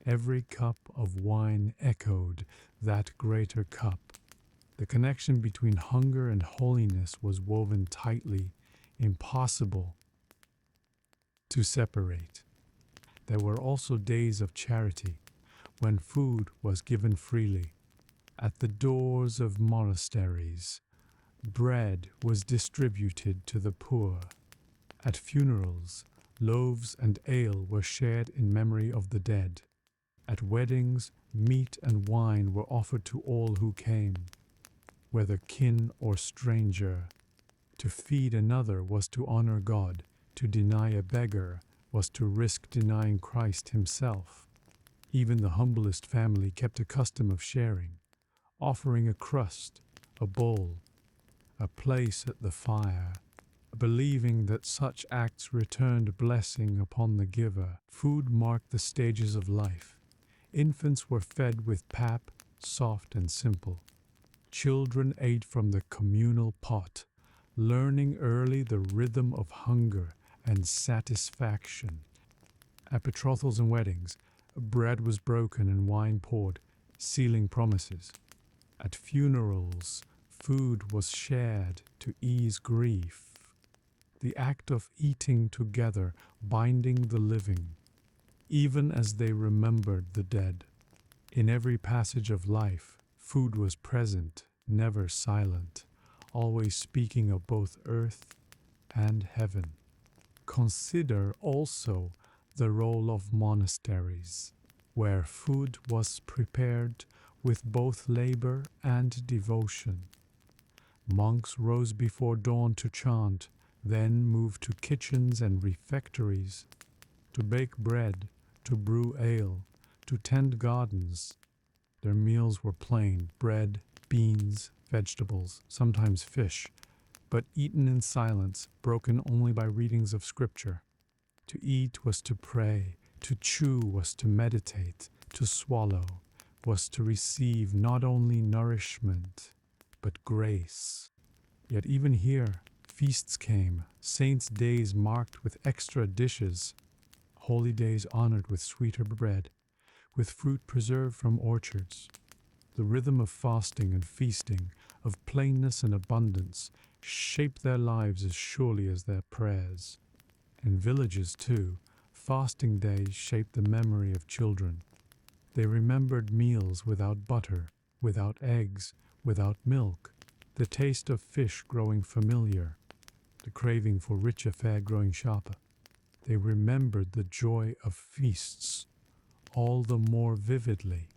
Every cup of wine echoed that greater cup. The connection between hunger and holiness was woven tightly, impossible to separate. There were also days of charity, when food was given freely. At the doors of monasteries, bread was distributed to the poor. At funerals, loaves and ale were shared in memory of the dead. At weddings, meat and wine were offered to all who came, whether kin or stranger. To feed another was to honor God. To deny a beggar was to risk denying Christ himself. Even the humblest family kept a custom of sharing, offering a crust, a bowl, a place at the fire, believing that such acts returned blessing upon the giver. Food marked the stages of life. Infants were fed with pap, soft and simple. Children ate from the communal pot, learning early the rhythm of hunger and satisfaction. At betrothals and weddings, bread was broken and wine poured, sealing promises. At funerals, food was shared to ease grief. The act of eating together, binding the living, even as they remembered the dead. In every passage of life, food was present, never silent, always speaking of both earth and heaven. Consider also the role of monasteries, where food was prepared with both labor and devotion. Monks rose before dawn to chant, then moved to kitchens and refectories, to bake bread, to brew ale, to tend gardens. Their meals were plain: bread, beans, vegetables, sometimes fish, but eaten in silence, broken only by readings of Scripture. To eat was to pray, to chew was to meditate, to swallow was to receive not only nourishment, but grace. Yet even here, feasts came, saints' days marked with extra dishes, holy days honored with sweeter bread, with fruit preserved from orchards. The rhythm of fasting and feasting, of plainness and abundance, shaped their lives as surely as their prayers. In villages, too, fasting days shaped the memory of children. They remembered meals without butter, without eggs, without milk, the taste of fish growing familiar, the craving for richer fare growing sharper. They remembered the joy of feasts all the more vividly,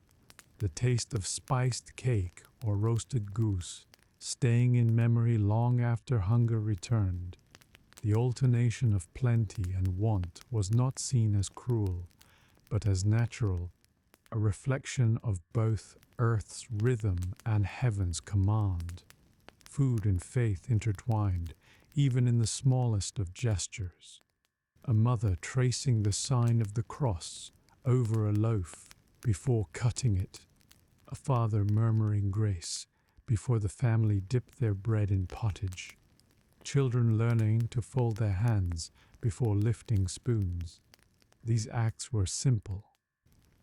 the taste of spiced cake or roasted goose, staying in memory long after hunger returned. The alternation of plenty and want was not seen as cruel, but as natural, a reflection of both earth's rhythm and heaven's command. Food and faith intertwined, even in the smallest of gestures. A mother tracing the sign of the cross over a loaf before cutting it. A father murmuring grace before the family dipped their bread in pottage. Children learning to fold their hands before lifting spoons. These acts were simple,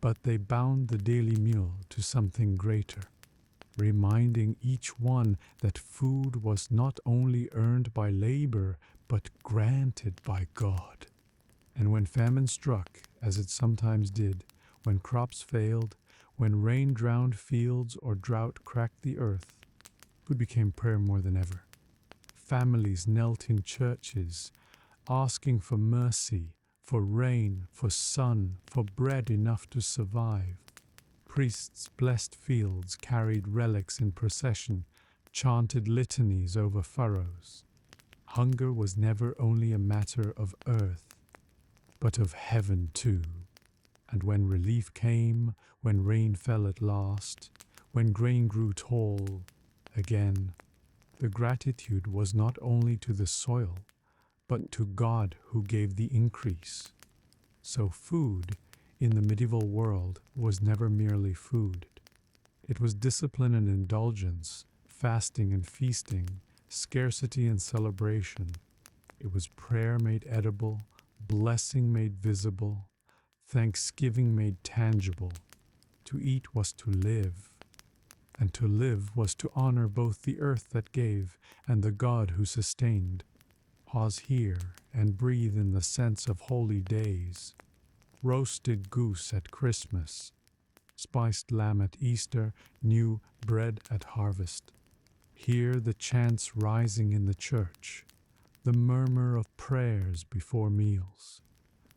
but they bound the daily meal to something greater, reminding each one that food was not only earned by labor, but granted by God. And when famine struck, as it sometimes did, when crops failed, when rain drowned fields or drought cracked the earth, food became prayer more than ever. Families knelt in churches, asking for mercy, for rain, for sun, for bread enough to survive. Priests blessed fields, carried relics in procession, chanted litanies over furrows. Hunger was never only a matter of earth, but of heaven too. And when relief came, when rain fell at last, when grain grew tall again, the gratitude was not only to the soil, but to God who gave the increase. So food in the medieval world was never merely food. It was discipline and indulgence, fasting and feasting, scarcity and celebration. It was prayer made edible, blessing made visible, thanksgiving made tangible. To eat was to live, and to live was to honor both the earth that gave and the God who sustained. Pause here and breathe in the sense of holy days. Roasted goose at Christmas, spiced lamb at Easter, new bread at harvest. Hear the chants rising in the church, the murmur of prayers before meals,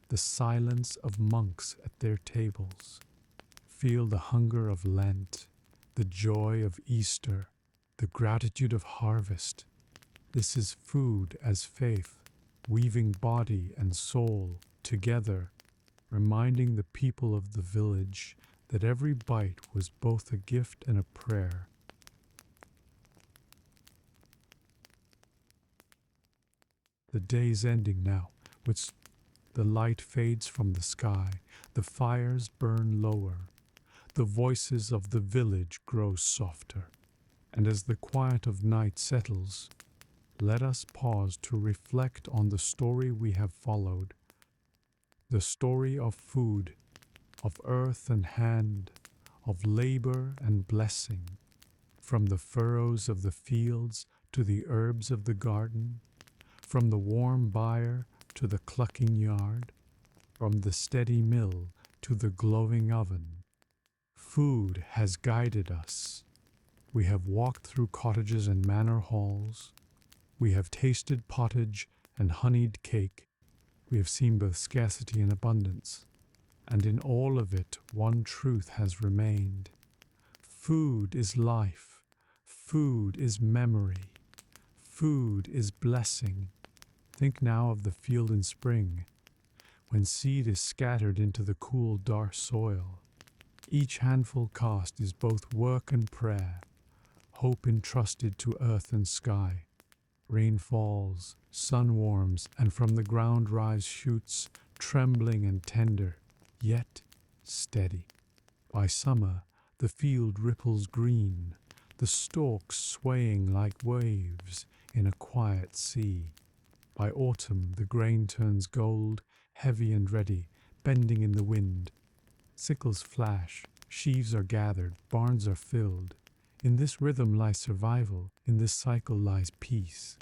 the silence of monks at their tables. Feel the hunger of Lent, the joy of Easter, the gratitude of harvest. This is food as faith, weaving body and soul together, reminding the people of the village that every bite was both a gift and a prayer. The day's ending now, with the light fades from the sky, the fires burn lower, the voices of the village grow softer, and as the quiet of night settles, let us pause to reflect on the story we have followed, the story of food, of earth and hand, of labor and blessing, from the furrows of the fields to the herbs of the garden, from the warm byre to the clucking yard, from the steady mill to the glowing oven. Food has guided us. We have walked through cottages and manor halls. We have tasted pottage and honeyed cake. We have seen both scarcity and abundance. And in all of it, one truth has remained. Food is life. Food is memory. Food is blessing. Think now of the field in spring, when seed is scattered into the cool, dark soil. Each handful cast is both work and prayer, hope entrusted to earth and sky. Rain falls, sun warms, and from the ground rise shoots, trembling and tender, yet steady. By summer, the field ripples green, the stalks swaying like waves in a quiet sea. By autumn, the grain turns gold, heavy and ready, bending in the wind. Sickles flash, sheaves are gathered, barns are filled. In this rhythm lies survival, in this cycle lies peace.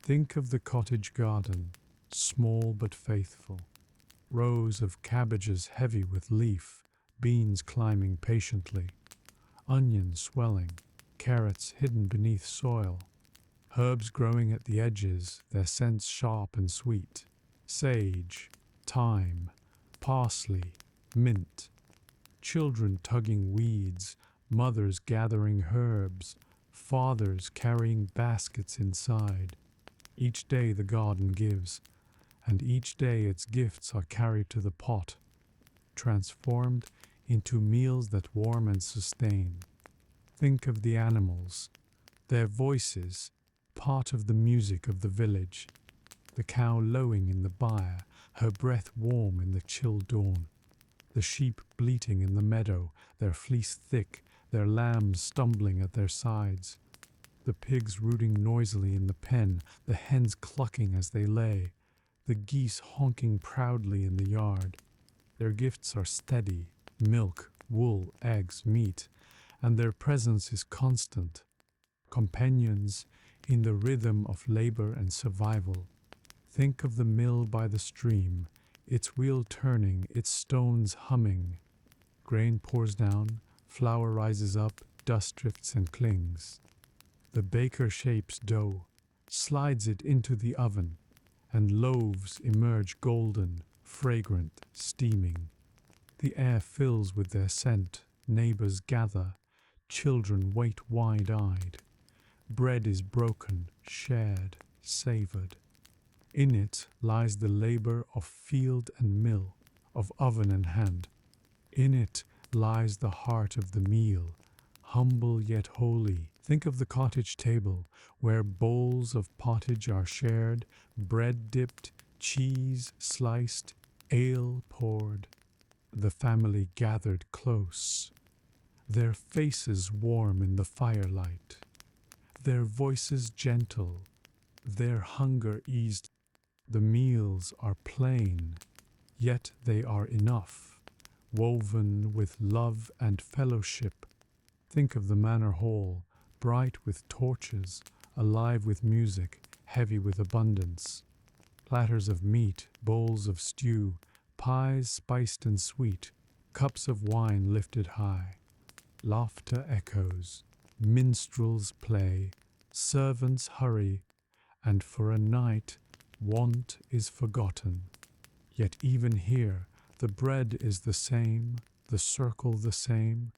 Think of the cottage garden, small but faithful. Rows of cabbages heavy with leaf, beans climbing patiently, onions swelling, carrots hidden beneath soil, herbs growing at the edges, their scents sharp and sweet, sage, thyme, parsley, mint, children tugging weeds, mothers gathering herbs, fathers carrying baskets inside. Each day the garden gives, and each day its gifts are carried to the pot, transformed into meals that warm and sustain. Think of the animals, their voices, part of the music of the village, the cow lowing in the byre, her breath warm in the chill dawn, the sheep bleating in the meadow, their fleece thick, their lambs stumbling at their sides, the pigs rooting noisily in the pen, the hens clucking as they lay, the geese honking proudly in the yard. Their gifts are steady: milk, wool, eggs, meat, and their presence is constant, companions in the rhythm of labor and survival. Think of the mill by the stream, its wheel turning, its stones humming. Grain pours down, flour rises up, dust drifts and clings. The baker shapes dough, slides it into the oven, and loaves emerge golden, fragrant, steaming. The air fills with their scent, neighbors gather, children wait wide-eyed. Bread is broken, shared, savored. In it lies the labor of field and mill, of oven and hand. In it lies the heart of the meal, humble yet holy. Think of the cottage table, where bowls of pottage are shared, bread dipped, cheese sliced, ale poured. The family gathered close, their faces warm in the firelight, their voices gentle, their hunger eased. The meals are plain, yet they are enough, woven with love and fellowship. Think of the manor hall, bright with torches, alive with music, heavy with abundance. Platters of meat, bowls of stew, pies spiced and sweet, cups of wine lifted high. Laughter echoes, minstrels play, servants hurry, and for a night want is forgotten. Yet even here the bread is the same, the circle the same,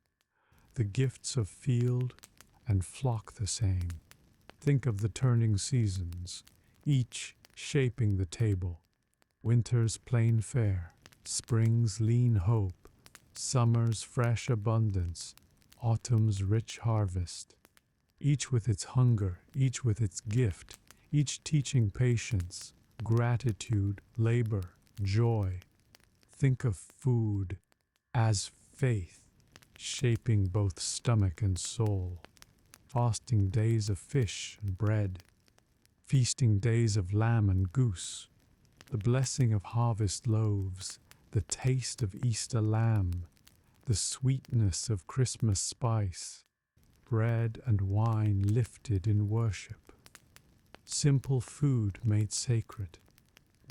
the gifts of field and flock the same. Think of the turning seasons, each shaping the table. Winter's plain fare, spring's lean hope, summer's fresh abundance, autumn's rich harvest. Each with its hunger, each with its gift, each teaching patience, gratitude, labor, joy. Think of food as faith, shaping both stomach and soul. Fasting days of fish and bread, feasting days of lamb and goose, the blessing of harvest loaves, the taste of Easter lamb, the sweetness of Christmas spice, bread and wine lifted in worship. Simple food made sacred,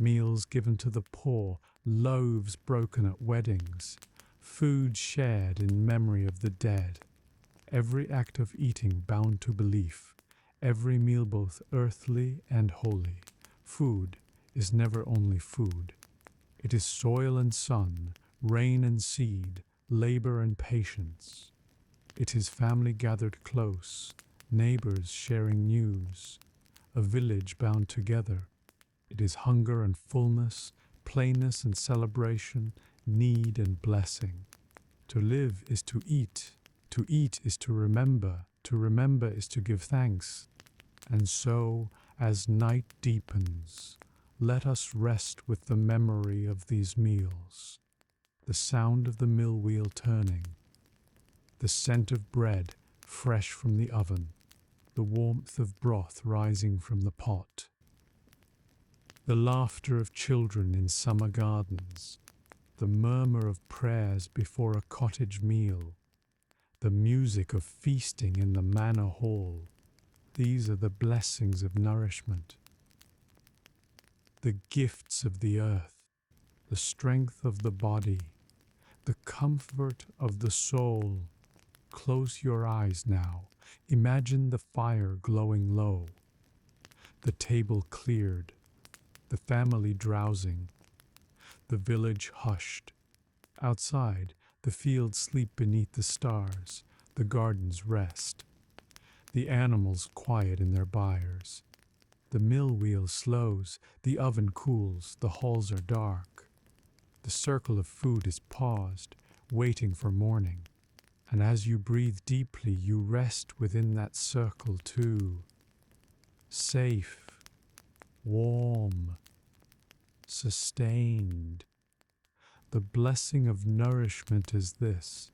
meals given to the poor, loaves broken at weddings, food shared in memory of the dead. Every act of eating bound to belief, every meal both earthly and holy. Food is never only food. It is soil and sun, rain and seed, labor and patience. It is family gathered close, neighbors sharing news, a village bound together. It is hunger and fullness, plainness and celebration, need and blessing. To live is to eat is to remember is to give thanks. And so, as night deepens, let us rest with the memory of these meals, the sound of the mill wheel turning, the scent of bread fresh from the oven, the warmth of broth rising from the pot, the laughter of children in summer gardens, the murmur of prayers before a cottage meal, the music of feasting in the manor hall. These are the blessings of nourishment, the gifts of the earth, the strength of the body, the comfort of the soul. Close your eyes now. Imagine the fire glowing low, the table cleared, the family drowsing, the village hushed. Outside, the fields sleep beneath the stars, the gardens rest, the animals quiet in their byres. The mill wheel slows, the oven cools, the halls are dark. The circle of food is paused, waiting for morning. And as you breathe deeply, you rest within that circle too. safe, warm, sustained. The blessing of nourishment is this,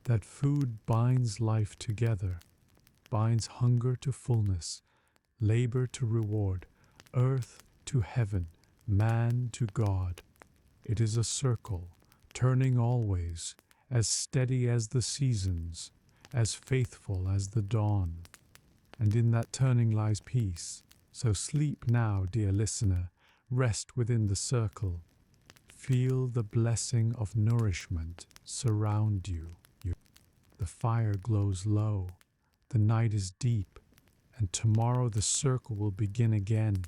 that food binds life together, binds hunger to fullness, labor to reward, earth to heaven, man to God. It is a circle, turning always, as steady as the seasons, as faithful as the dawn. And in that turning lies peace. So sleep now, dear listener, rest within the circle. Feel the blessing of nourishment surround you. The fire glows low, the night is deep, and tomorrow the circle will begin again.